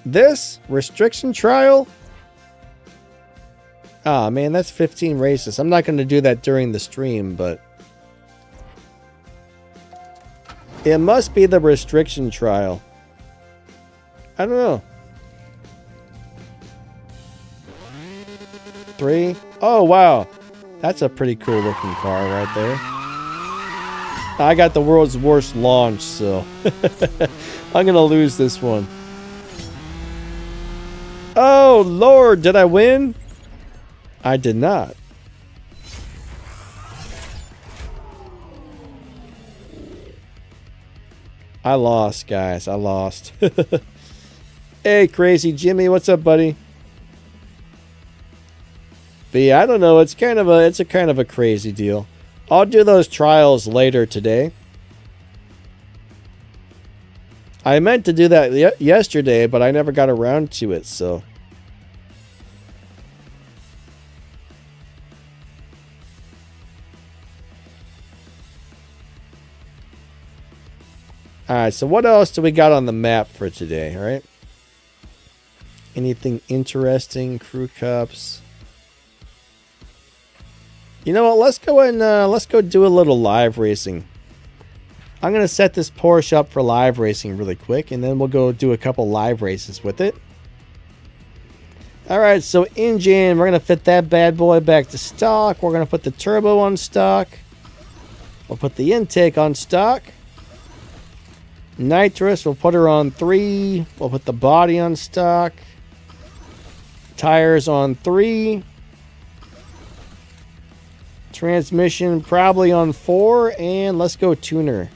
Speaker 1: This restriction trial? Ah, man, that's 15 races. I'm not going to do that during the stream, but it must be the restriction trial. I don't know. 3. Oh, wow. That's a pretty cool looking car right there. I got the world's worst launch, so I'm going to lose this one. Oh, Lord, did I win? I did not. I lost, guys. I lost. Hey, Crazy Jimmy, what's up, buddy? But yeah, I don't know. It's a kind of a crazy deal. I'll do those trials later today. I meant to do that yesterday, but I never got around to it, so. Alright, so what else do we got on the map for today, alright? Anything interesting? Crew cups. You know what? Let's go do a little live racing. I'm gonna set this Porsche up for live racing really quick, and then we'll go do a couple live races with it. All right, so engine, we're gonna fit that bad boy back to stock. We're gonna put the turbo on stock. We'll put the intake on stock. Nitrous, we'll put her on 3. We'll put the body on stock. Tires on 3. Transmission probably on 4, and let's go tuner.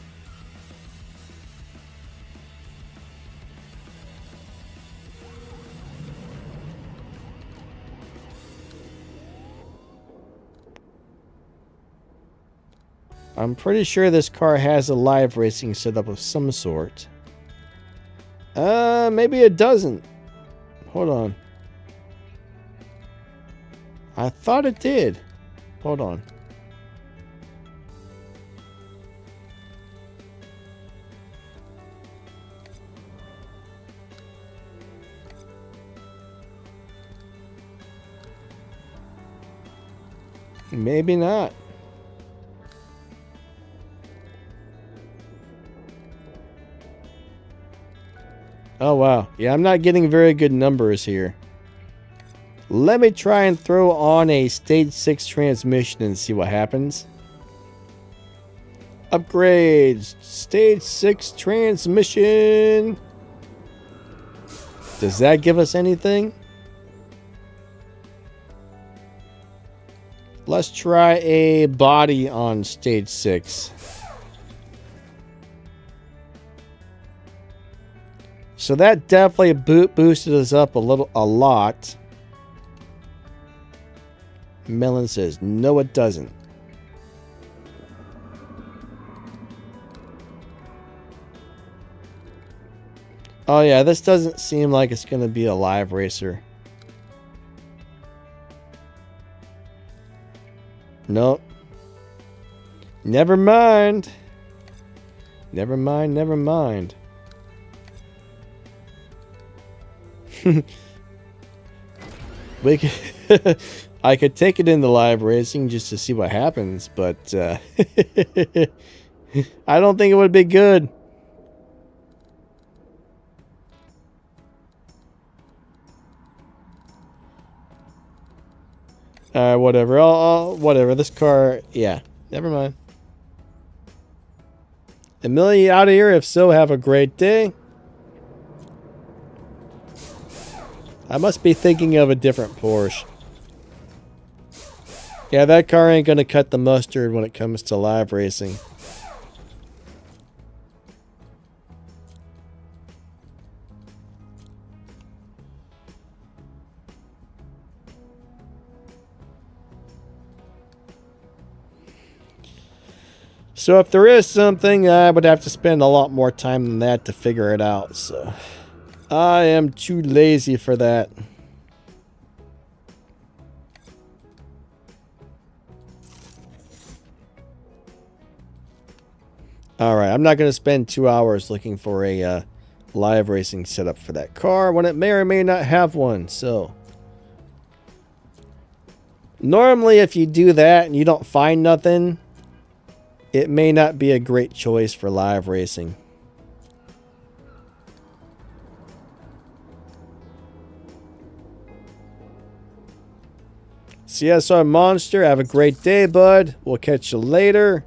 Speaker 1: I'm pretty sure this car has a live racing setup of some sort. Maybe it doesn't. Hold on. I thought it did. Hold on. Maybe not. Oh, wow. Yeah, I'm not getting very good numbers here. Let me try and throw on a stage 6 transmission and see what happens. Upgrades. Stage 6 transmission. Does that give us anything? Let's try a body on stage 6. So that definitely boosted us up a lot. Melon says, no it doesn't. Oh yeah, this doesn't seem like it's going to be a live racer. Nope. Never mind. Never mind, never mind. We could I could take it into live racing just to see what happens, but I don't think it would be good. Whatever. Whatever. This car, yeah. Never mind. Amelia out of here. If so, have a great day. I must be thinking of a different Porsche. Yeah, that car ain't gonna cut the mustard when it comes to live racing. So if there is something, I would have to spend a lot more time than that to figure it out. So I am too lazy for that. Alright, I'm not going to spend 2 hours looking for a live racing setup for that car when it may or may not have one. So normally if you do that and you don't find nothing, it may not be a great choice for live racing. CSR Monster, have a great day, bud. We'll catch you later.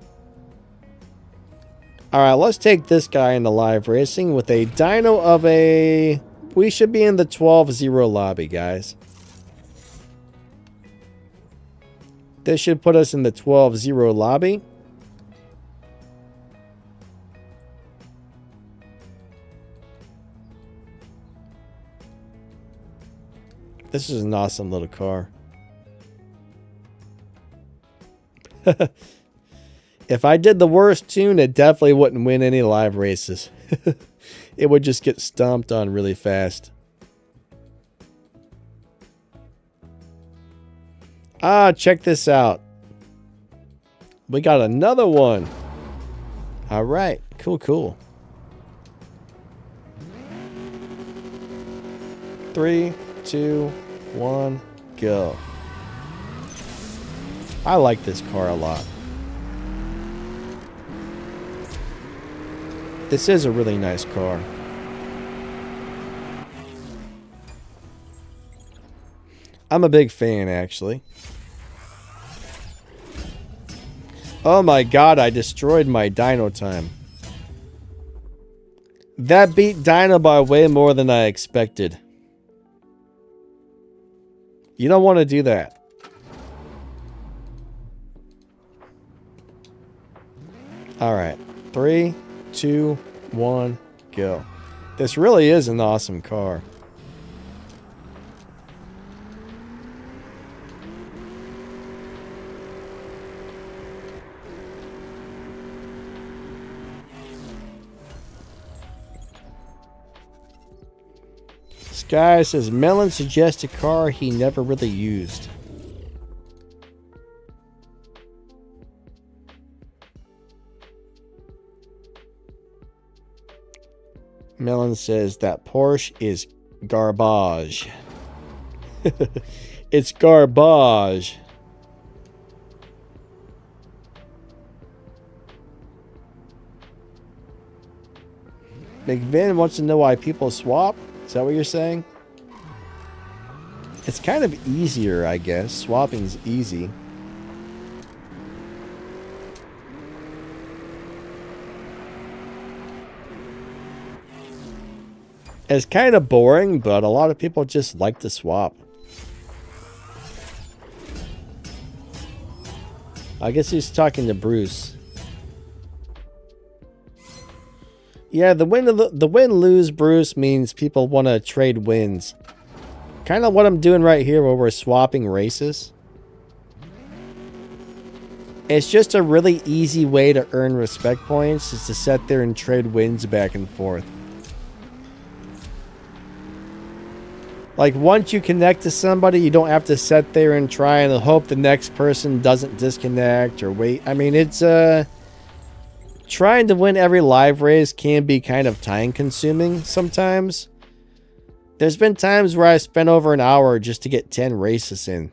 Speaker 1: Alright, let's take this guy into live racing with a dyno of a... We should be in the 12-0 lobby, guys. This should put us in the 12-0 lobby. This is an awesome little car. If I did the worst tune, it definitely wouldn't win any live races. It would just get stomped on really fast. Ah, check this out. We got another one. All right, cool, cool. 3, 2, 1, go. I like this car a lot. This is a really nice car. I'm a big fan, actually. Oh my god, I destroyed my dyno time. That beat dyno by way more than I expected. You don't want to do that. Alright. 3, 2, 1, go. This really is an awesome car. Sky says Melon suggests a car he never really used. Melon says that Porsche is garbage. It's garbage. McVin wants to know why people swap. Is that what you're saying? It's kind of easier, I guess. Swapping's easy. It's kind of boring, but a lot of people just like to swap. I guess he's talking to Bruce. Yeah, the win-lose Bruce means people want to trade wins. Kind of what I'm doing right here where we're swapping races. It's just a really easy way to earn respect points, is to sit there and trade wins back and forth. Like, once you connect to somebody, you don't have to sit there and try and hope the next person doesn't disconnect or wait. I mean, it's, trying to win every live race can be kind of time consuming sometimes. There's been times where I spent over an hour just to get 10 races in.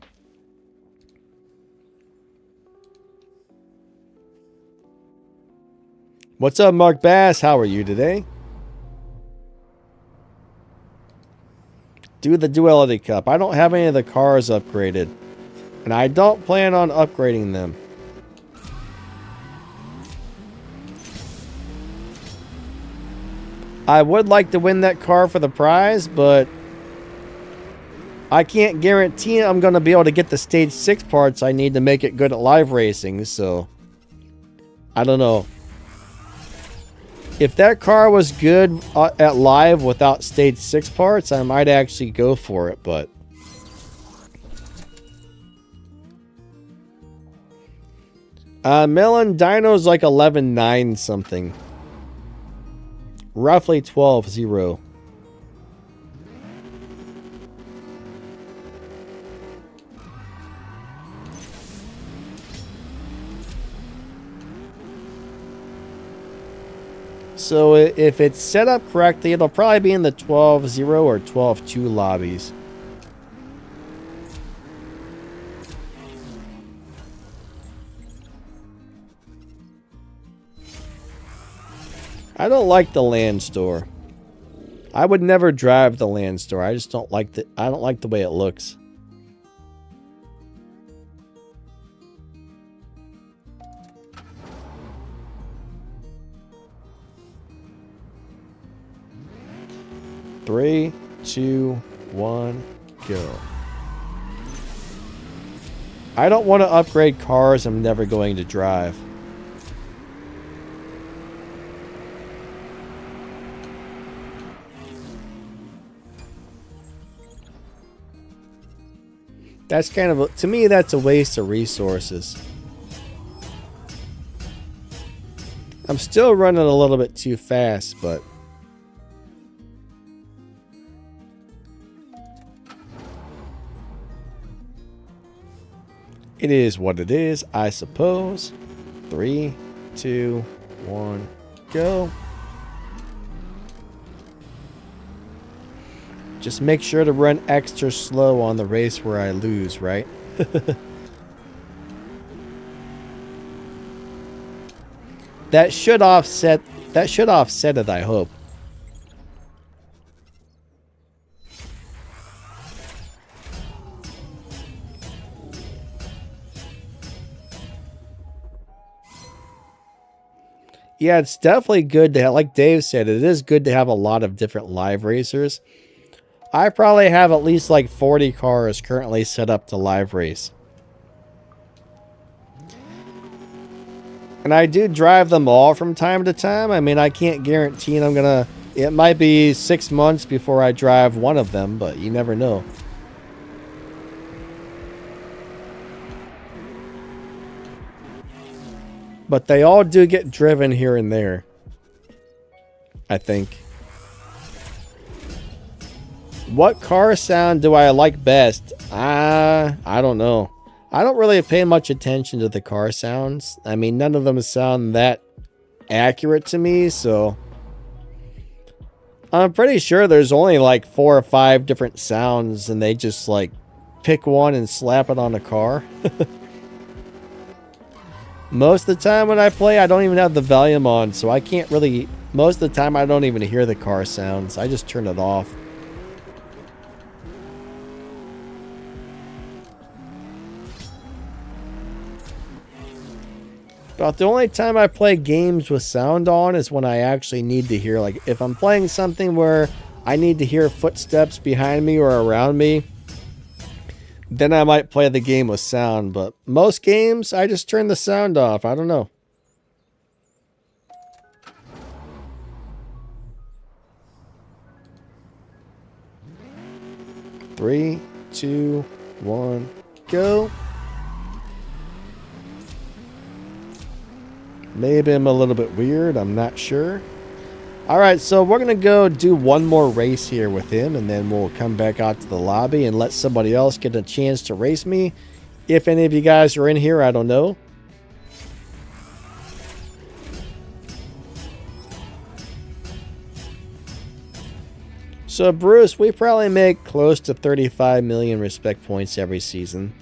Speaker 1: What's up, Mark Bass? How are you today? Do the Duality Cup. I don't have any of the cars upgraded. And I don't plan on upgrading them. I would like to win that car for the prize, but I can't guarantee I'm going to be able to get the stage 6 parts I need to make it good at live racing, so I don't know. If that car was good at live without stage 6 parts, I might actually go for it, but Melon Dino's like 11.9 something. Roughly 12.0. So if it's set up correctly, it'll probably be in the 12.0 or 12.2 lobbies. I don't like the land store. I would never drive the land store. I just don't like the way it looks. Three, two, one, go. I don't want to upgrade cars I'm never going to drive. That's kind of, to me, that's a waste of resources. I'm still running a little bit too fast, but it is what it is, I suppose. 3, 2, 1, go. Just make sure to run extra slow on the race where I lose, right? That should offset it, I hope. Yeah, it's definitely good to have, like Dave said, it is good to have a lot of different live racers. I probably have at least like 40 cars currently set up to live race. And I do drive them all from time to time. I mean, I can't guarantee I'm gonna... It might be 6 months before I drive one of them, but you never know. But they all do get driven here and there, I think. What car sound do I like best? I don't know. I don't really pay much attention to the car sounds. I mean, none of them sound that accurate to me, so I'm pretty sure there's only like 4 or 5 different sounds, and they just like pick one and slap it on a car. Most of the time when I play, I don't even have the volume on, so I can't really... Most of the time, I don't even hear the car sounds. I just turn it off. About the only time I play games with sound on is when I actually need to hear, like if I'm playing something where I need to hear footsteps behind me or around me, then I might play the game with sound. But most games, I just turn the sound off. I don't know. Three, two, one, go. Maybe I'm a little bit weird. I'm not sure. Alright, so we're going to go do one more race here with him, and then we'll come back out to the lobby and let somebody else get a chance to race me. If any of you guys are in here, I don't know. So, Bruce, we probably make close to 35 million respect points every season.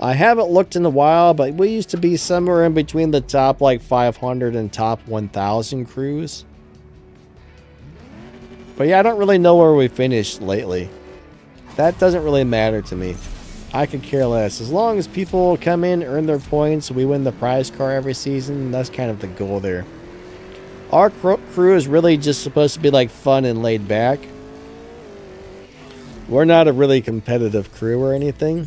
Speaker 1: I haven't looked in a while, but we used to be somewhere in between the top like 500 and top 1,000 crews. But yeah, I don't really know where we finished lately. That doesn't really matter to me. I could care less. As long as people come in, earn their points, we win the prize car every season, that's kind of the goal there. Our crew is really just supposed to be like fun and laid back. We're not a really competitive crew or anything.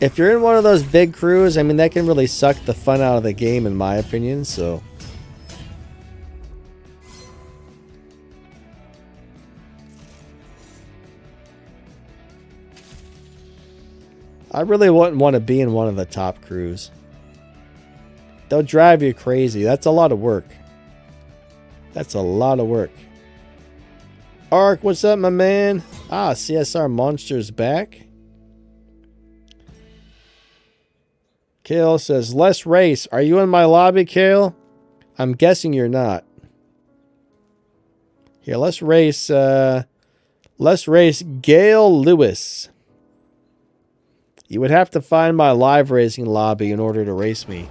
Speaker 1: If you're in one of those big crews, I mean, that can really suck the fun out of the game, in my opinion, so. I really wouldn't want to be in one of the top crews. They'll drive you crazy. That's a lot of work. That's a lot of work. Ark, what's up, my man? Ah, CSR Monster's back. Kale says, let's race. Are you in my lobby, Kale? I'm guessing you're not. Here, let's race Gail Lewis. You would have to find my live racing lobby in order to race me.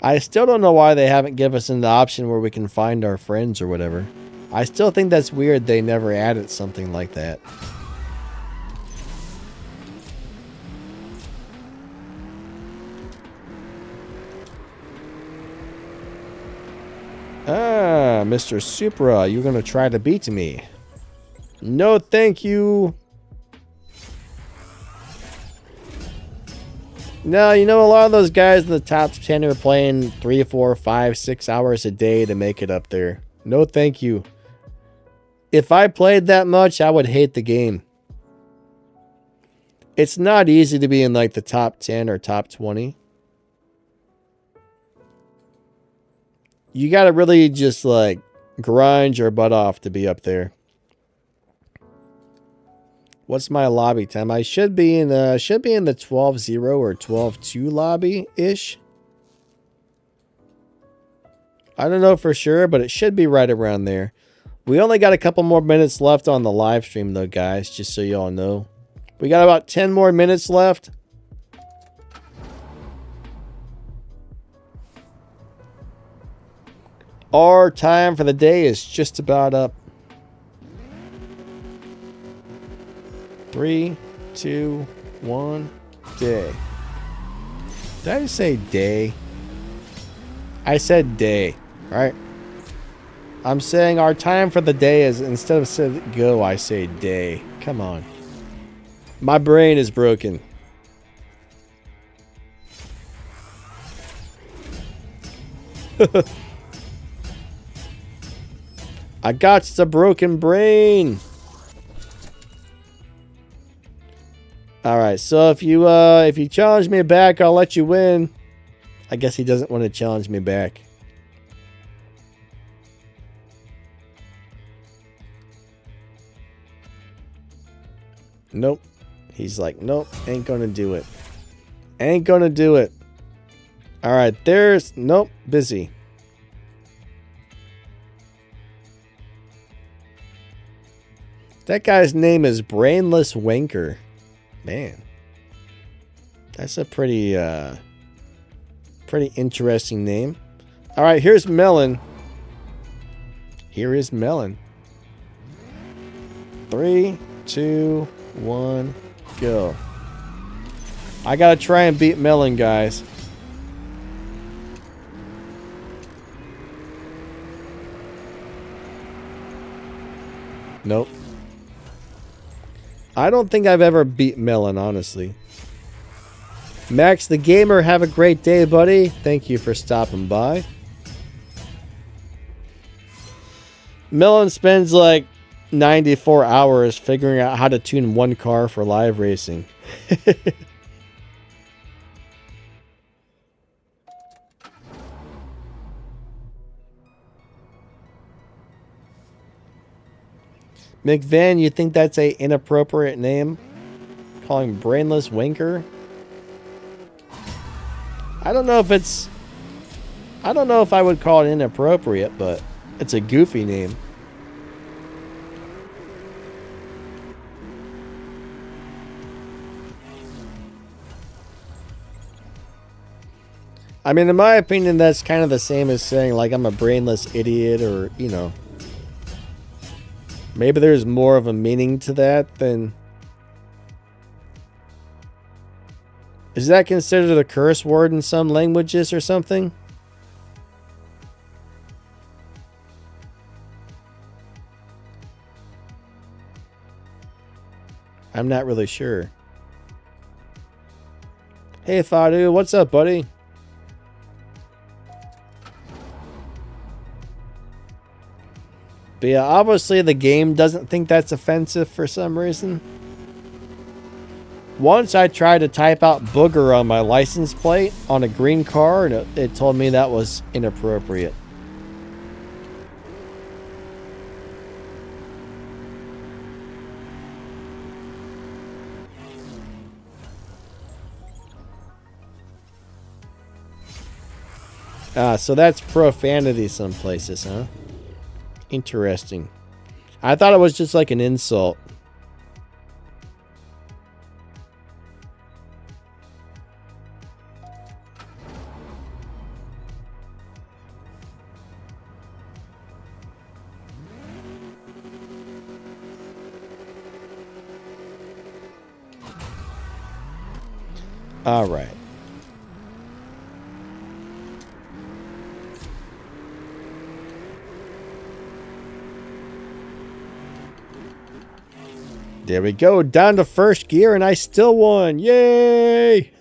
Speaker 1: I still don't know why they haven't given us an option where we can find our friends or whatever. I still think that's weird they never added something like that. Ah, Mr. Supra, you're going to try to beat me. No, thank you. No, you know, a lot of those guys in the top 10 are playing 3, 4, 5, 6 hours a day to make it up there. No, thank you. If I played that much, I would hate the game. It's not easy to be in like the top 10 or top 20. You got to really just like grind your butt off to be up there. What's my lobby time? I should be in the 12-0 or 12-2 lobby ish. I don't know for sure, but it should be right around there. We only got a couple more minutes left on the live stream though, guys, just so y'all know. We got about 10 more minutes left. Our time for the day is just about up. 3, 2, 1, day. Did I just say day? I said day, right? I'm saying our time for the day is, instead of saying go, I say day. Come on. My brain is broken. I got the broken brain. All right, so if you challenge me back, I'll let you win. I guess he doesn't want to challenge me back. Nope. He's like, nope, ain't gonna do it. Ain't gonna do it. All right, there's, nope, busy. That guy's name is Brainless Wanker. Man. That's a pretty interesting name. All right, here's Melon. Here is Melon. 3, 2, 1, go. I gotta try and beat Melon, guys. Nope. I don't think I've ever beat Melon, honestly. Max the Gamer, have a great day, buddy. Thank you for stopping by. Melon spends like 94 hours figuring out how to tune one car for live racing. McVan, you think that's a inappropriate name? Calling brainless wanker? I don't know if it's... I don't know if I would call it inappropriate, but it's a goofy name. I mean, in my opinion, that's kind of the same as saying, like, I'm a brainless idiot, or, you know. Maybe there's more of a meaning to that than... Is that considered a curse word in some languages or something? I'm not really sure. Hey, Fadu, what's up, buddy? But yeah, obviously the game doesn't think that's offensive for some reason. Once I tried to type out booger on my license plate on a green car, and it told me that was inappropriate. Ah, so that's profanity some places, huh? Interesting. I thought it was just like an insult. All right. There we go, down to first gear, and I still won. Yay!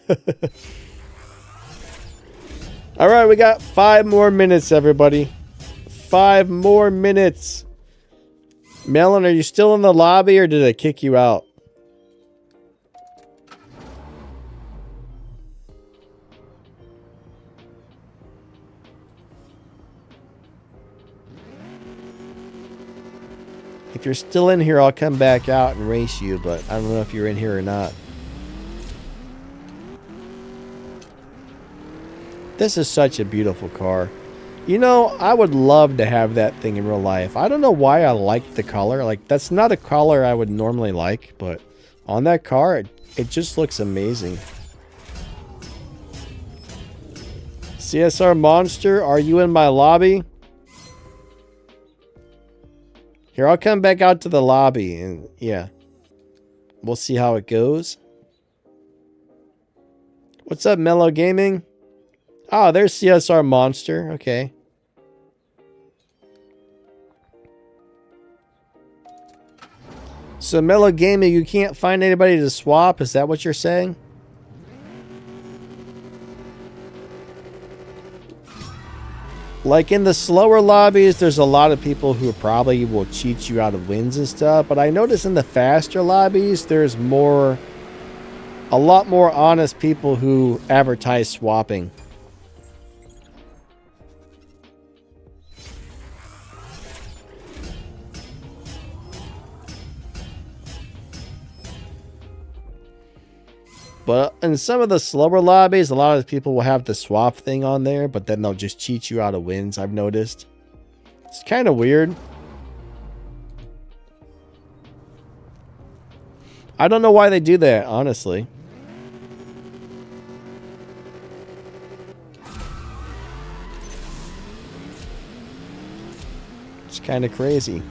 Speaker 1: All right, we got 5 more minutes, everybody. 5 more minutes. Melon, are you still in the lobby, or did I kick you out? If you're still in here, I'll come back out and race you, but I don't know if you're in here or not. This is such a beautiful car. You know, I would love to have that thing in real life. I don't know why I like the color. Like, that's not a color I would normally like, but on that car, it just looks amazing. CSR Monster, are you in my lobby? Here, I'll come back out to the lobby, and yeah, we'll see how it goes. What's up, Mellow Gaming? Oh, there's CSR Monster. Okay. So, Mellow Gaming, you can't find anybody to swap? Is that what you're saying? Like in the slower lobbies, there's a lot of people who probably will cheat you out of wins and stuff. But I notice in the faster lobbies, there's a lot more honest people who advertise swapping. But in some of the slower lobbies, a lot of people will have the swap thing on there, but then they'll just cheat you out of wins, I've noticed. It's kind of weird. I don't know why they do that, honestly. It's kind of crazy.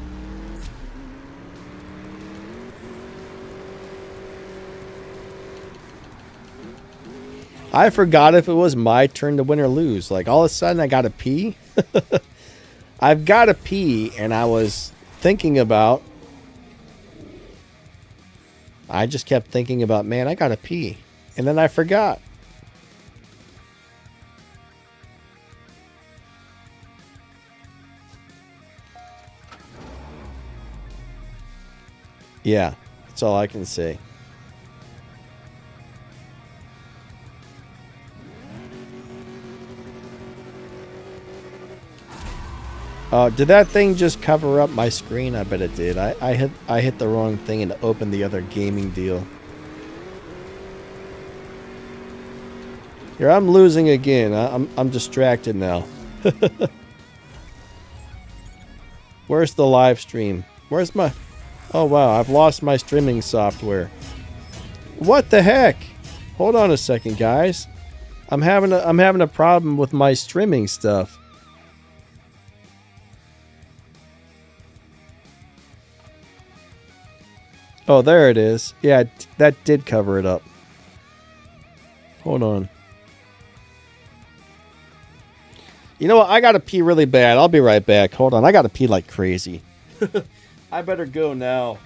Speaker 1: I forgot if it was my turn to win or lose. Like, all of a sudden, I got to pee. I've got to pee, and I was thinking about... I just kept thinking about, man, I got to pee. And then I forgot. Yeah, that's all I can say. Did that thing just cover up my screen? I bet it did. I hit the wrong thing and opened the other gaming deal. Here, I'm losing again. I'm distracted now. Where's the live stream? Where's my... Oh wow, I've lost my streaming software. What the heck? Hold on a second, guys. I'm having a problem with my streaming stuff. Oh, there it is. Yeah, that did cover it up. Hold on. You know what? I gotta pee really bad. I'll be right back. Hold on. I gotta pee like crazy. I better go now.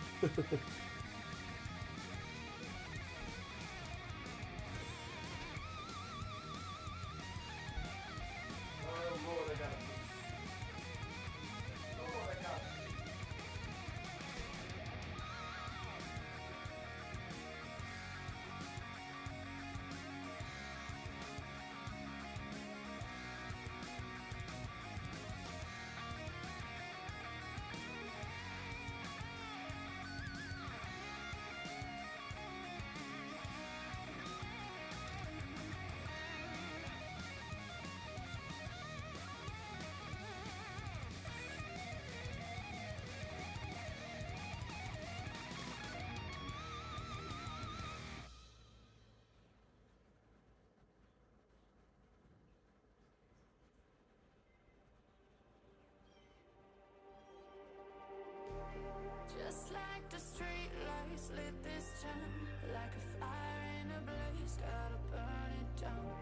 Speaker 2: Just like the street lights lit this town, like a fire in a blaze, gotta burn it down.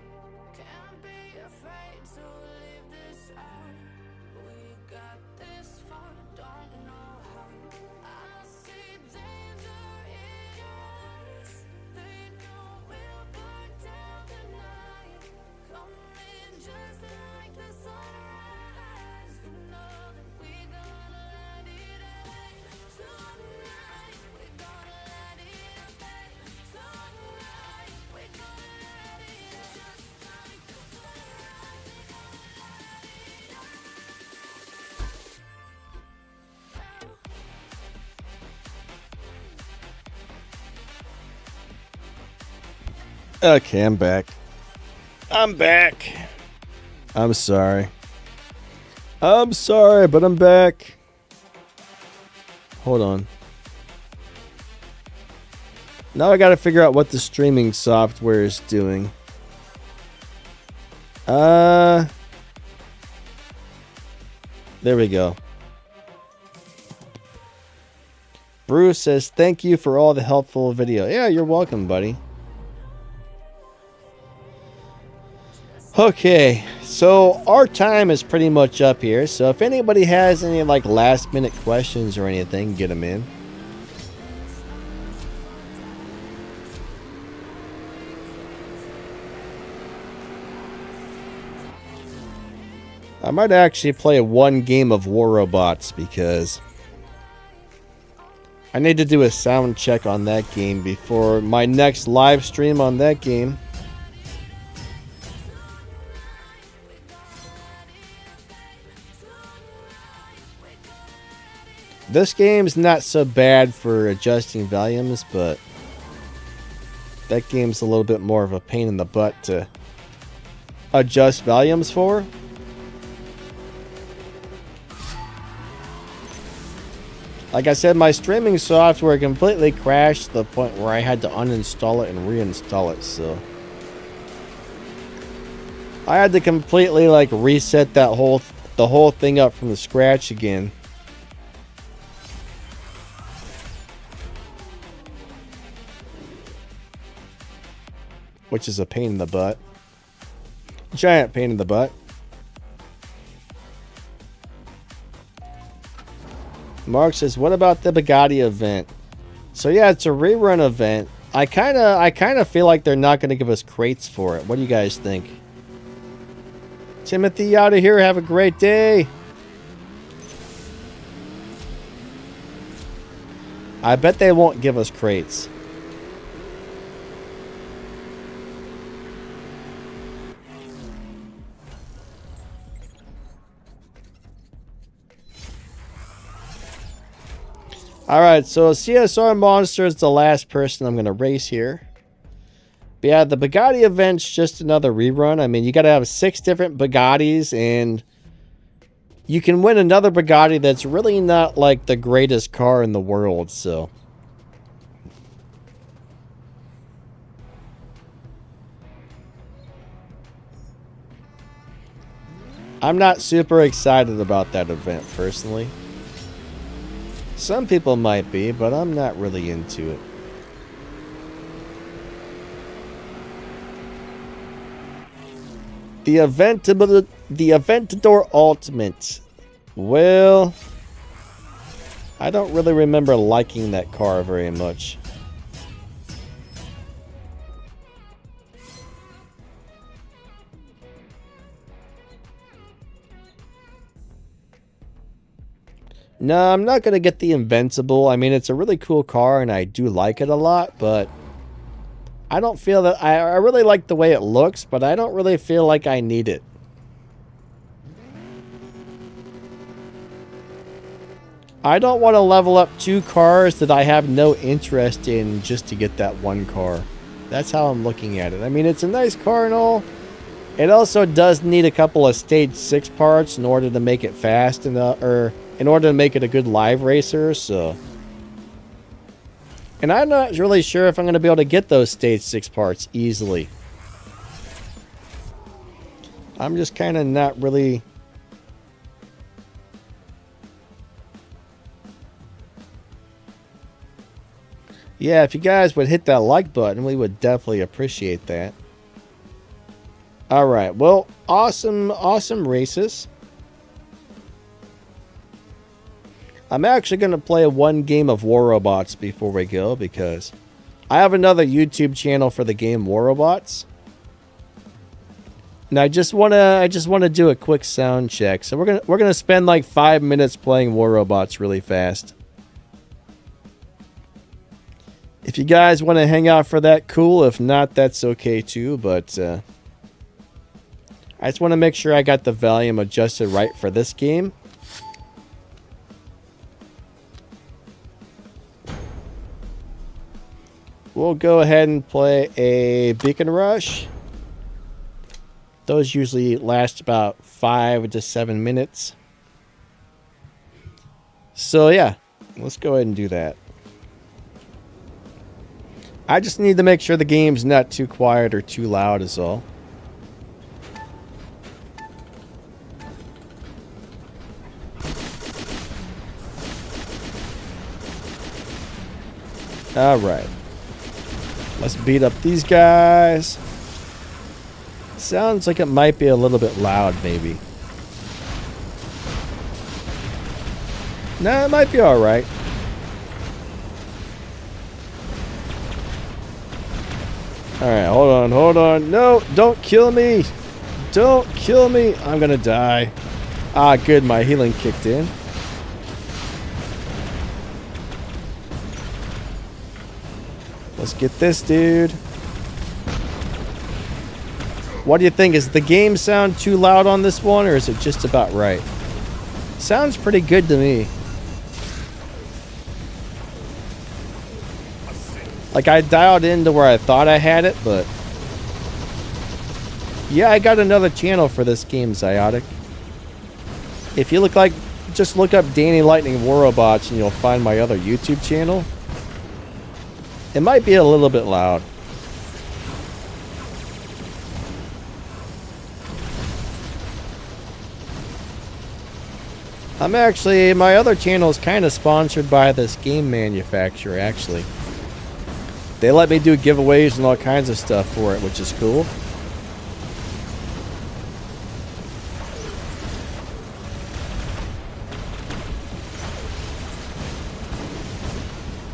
Speaker 2: Can't be afraid to leave this out. We got this far, don't know how. I see danger in your eyes. They know we'll burn down the night. Coming just like the sunrise. You know that we gonna let it rain. Tonight, we gonna let it rain. Tonight, we gonna let it just like the sunrise. We gonna let it rain.
Speaker 1: Okay, I'm back. I'm back. I'm sorry. I'm sorry, but I'm back. Hold on. Now I gotta figure out what the streaming software is doing. There we go. Bruce says, thank you for all the helpful video. Yeah, you're welcome, buddy. Okay, so our time is pretty much up here. So if anybody has any like last minute questions or anything, get them in. I might actually play one game of War Robots because I need to do a sound check on that game before my next live stream on that game. This game's not so bad for adjusting volumes, but that game's a little bit more of a pain in the butt to adjust volumes for. Like I said, my streaming software completely crashed to the point where I had to uninstall it and reinstall it, so I had to completely like reset that the whole thing up from the scratch again. which is a pain in the butt. Giant pain in the butt. Mark says, what about the Bugatti event? So yeah, it's a rerun event. I kind of feel like they're not going to give us crates for it. What do you guys think? Timothy out of here. Have a great day. I bet they won't give us crates. Alright, so CSR Monster is the last person I'm going to race here. But yeah, the Bugatti event's just another rerun. I mean, you got to have 6 different Bugattis, and you can win another Bugatti that's really not like the greatest car in the world, so. I'm not super excited about that event, personally. Some people might be, but I'm not really into it. The Aventador Ultimate. Well, I don't really remember liking that car very much. No, I'm not going to get the Invincible. I mean, it's a really cool car, and I do like it a lot, but I don't feel that... I really like the way it looks, but I don't really feel like I need it. I don't want to level up 2 cars that I have no interest in just to get that one car. That's how I'm looking at it. I mean, it's a nice car and all. It also does need a couple of stage 6 parts in order to make it fast and in order to make it a good live racer, so. And I'm not really sure if I'm going to be able to get those stage 6 parts easily. I'm just kind of not really. Yeah, if you guys would hit that like button, we would definitely appreciate that. Alright, well, awesome races. I'm actually going to play one game of War Robots before we go, because I have another YouTube channel for the game War Robots. And I just want to do a quick sound check. So we're going to spend like 5 minutes playing War Robots really fast. If you guys want to hang out for that, cool. If not, that's okay too, but I just want to make sure I got the volume adjusted right for this game. We'll go ahead and play a Beacon Rush. Those usually last about 5 to 7 minutes. So yeah, let's go ahead and do that. I just need to make sure the game's not too quiet or too loud is all. Alright. Let's beat up these guys. Sounds like it might be a little bit loud, maybe. No, it might be alright. Alright, hold on. No, don't kill me. Don't kill me. I'm gonna die. Ah, good, my healing kicked in. Let's get this dude. What do you think? Is the game sound too loud on this one, or is it just about right? Sounds pretty good to me. Like, I dialed into where I thought I had it, but yeah, I got another channel for this game, Ziotic. If you just look up Danny Lightning War Robots and you'll find my other YouTube channel. It might be a little bit loud. my other channel is kind of sponsored by this game manufacturer, actually. They let me do giveaways and all kinds of stuff for it, which is cool.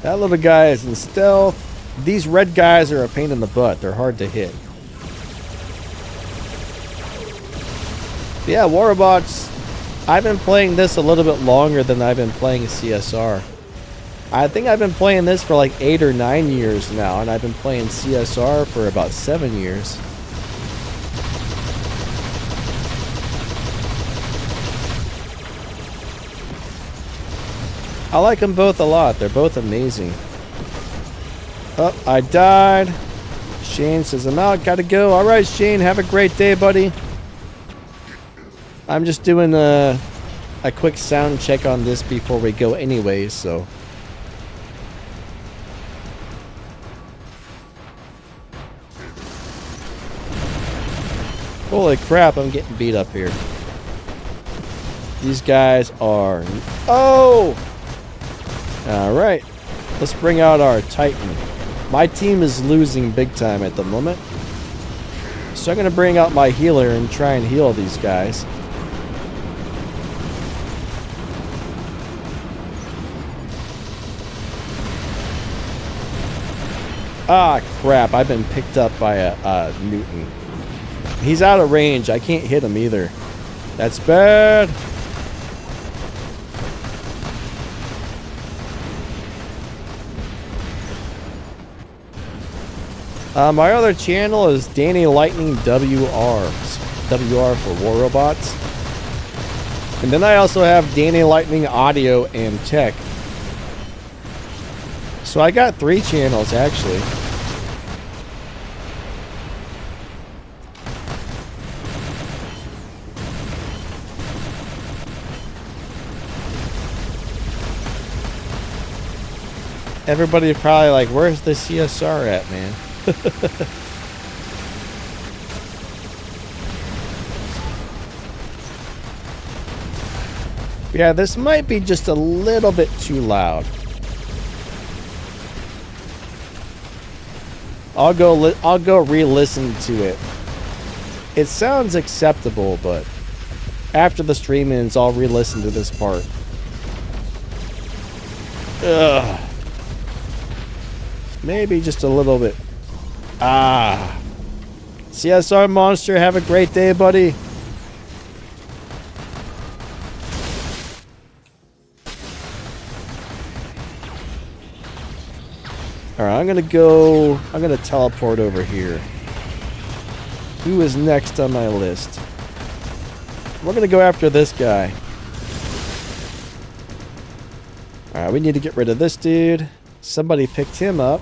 Speaker 1: That little guy is in stealth. These red guys are a pain in the butt. They're hard to hit. Yeah, War Robots. I've been playing this a little bit longer than I've been playing CSR. I think I've been playing this for like 8 or 9 years now, and I've been playing CSR for about 7 years. I like them both a lot. They're both amazing. Oh, I died. Shane says I'm out. Gotta go. All right, Shane. Have a great day, buddy. I'm just doing a quick sound check on this before we go anyways, so. Holy crap, I'm getting beat up here. These guys are... Oh! Alright. Let's bring out our Titan. My team is losing big time at the moment. So I'm going to bring out my healer and try and heal these guys. Ah, crap. I've been picked up by a Newton. He's out of range. I can't hit him either. That's bad. My other channel is Danny Lightning WR. WR for War Robots. And then I also have Danny Lightning Audio and Tech. So I got 3 channels actually. Everybody probably like, where's the CSR at, man? Yeah, this might be just a little bit too loud. I'll go re-listen to it. It sounds acceptable, but after the stream ends, I'll re-listen to this part. Ugh. Maybe just a little bit. Ah. CSR Monster, have a great day, buddy. Alright, I'm gonna teleport over here. Who is next on my list? We're gonna go after this guy. Alright, we need to get rid of this dude. Somebody picked him up.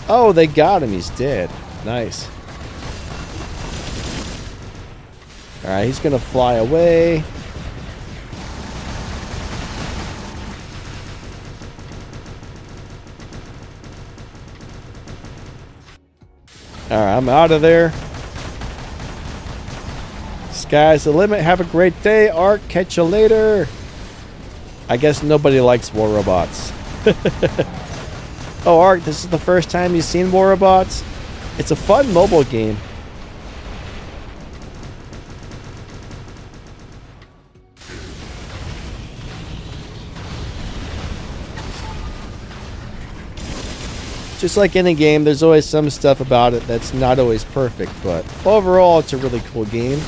Speaker 1: Oh, they got him. He's dead. Nice. Alright, he's gonna fly away. Alright, I'm out of there. Sky's the limit. Have a great day, Ark. Catch you later. I guess nobody likes War Robots. Oh, Ark, this is the first time you've seen War Robots? It's a fun mobile game. Just like any game, there's always some stuff about it that's not always perfect, but overall, it's a really cool game.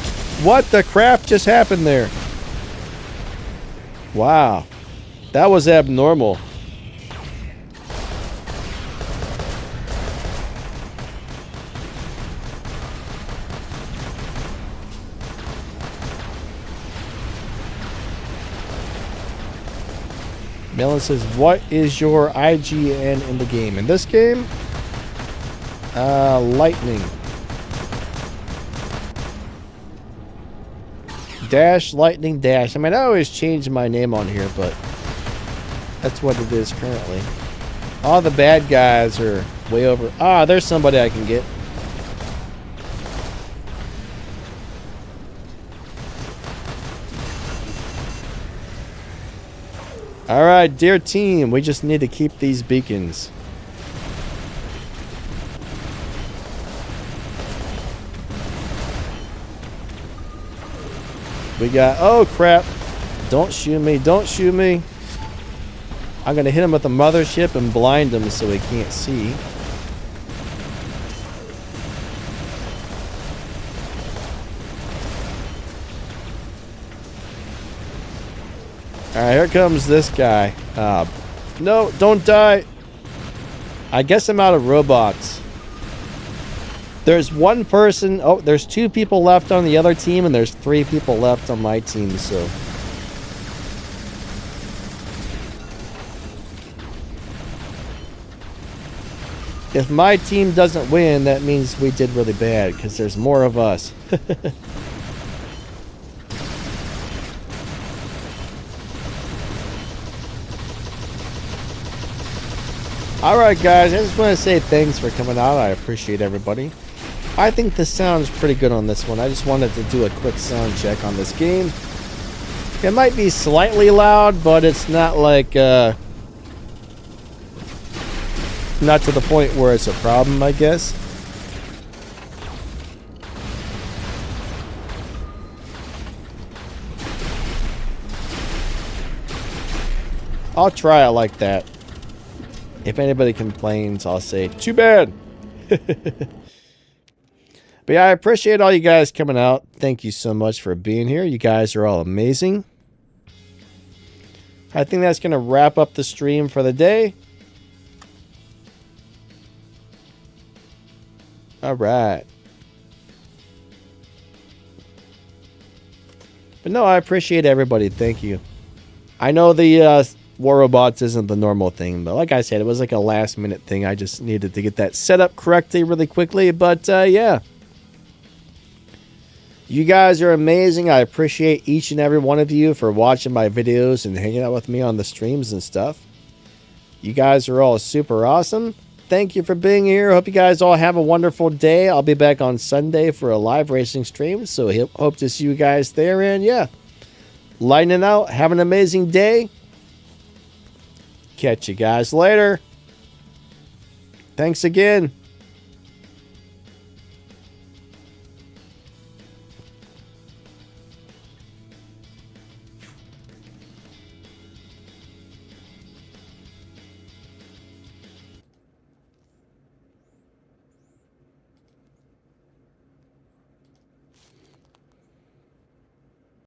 Speaker 1: What the crap just happened there? Wow. That was abnormal. Melon says, what is your IGN in the game? In this game? Lightning. Dash, Lightning, Dash. I mean, I always change my name on here, but that's what it is currently. All the bad guys are way over. Ah, there's somebody I can get. Alright, dear team, we just need to keep these beacons. We got... Oh, crap. Don't shoot me. Don't shoot me. I'm going to hit him with the mothership and blind him so he can't see. Alright, here comes this guy. No, don't die. I guess I'm out of robots. There's one person... Oh, there's 2 people left on the other team, and there's 3 people left on my team, so... If my team doesn't win, that means we did really bad, because there's more of us. Alright guys, I just want to say thanks for coming out. I appreciate everybody. I think the sound's pretty good on this one. I just wanted to do a quick sound check on this game. It might be slightly loud, but it's not like, not to the point where it's a problem, I guess. I'll try it like that. If anybody complains, I'll say, too bad. But yeah, I appreciate all you guys coming out. Thank you so much for being here. You guys are all amazing. I think that's going to wrap up the stream for the day. All right. But no, I appreciate everybody. Thank you. I know the War Robots isn't the normal thing, but like I said, it was like a last minute thing. I just needed to get that set up correctly really quickly. But yeah. You guys are amazing. I appreciate each and every one of you for watching my videos and hanging out with me on the streams and stuff. You guys are all super awesome. Thank you for being here. Hope you guys all have a wonderful day. I'll be back on Sunday for a live racing stream, so hope to see you guys there. And yeah, lightning out. Have an amazing day. Catch you guys later. Thanks again.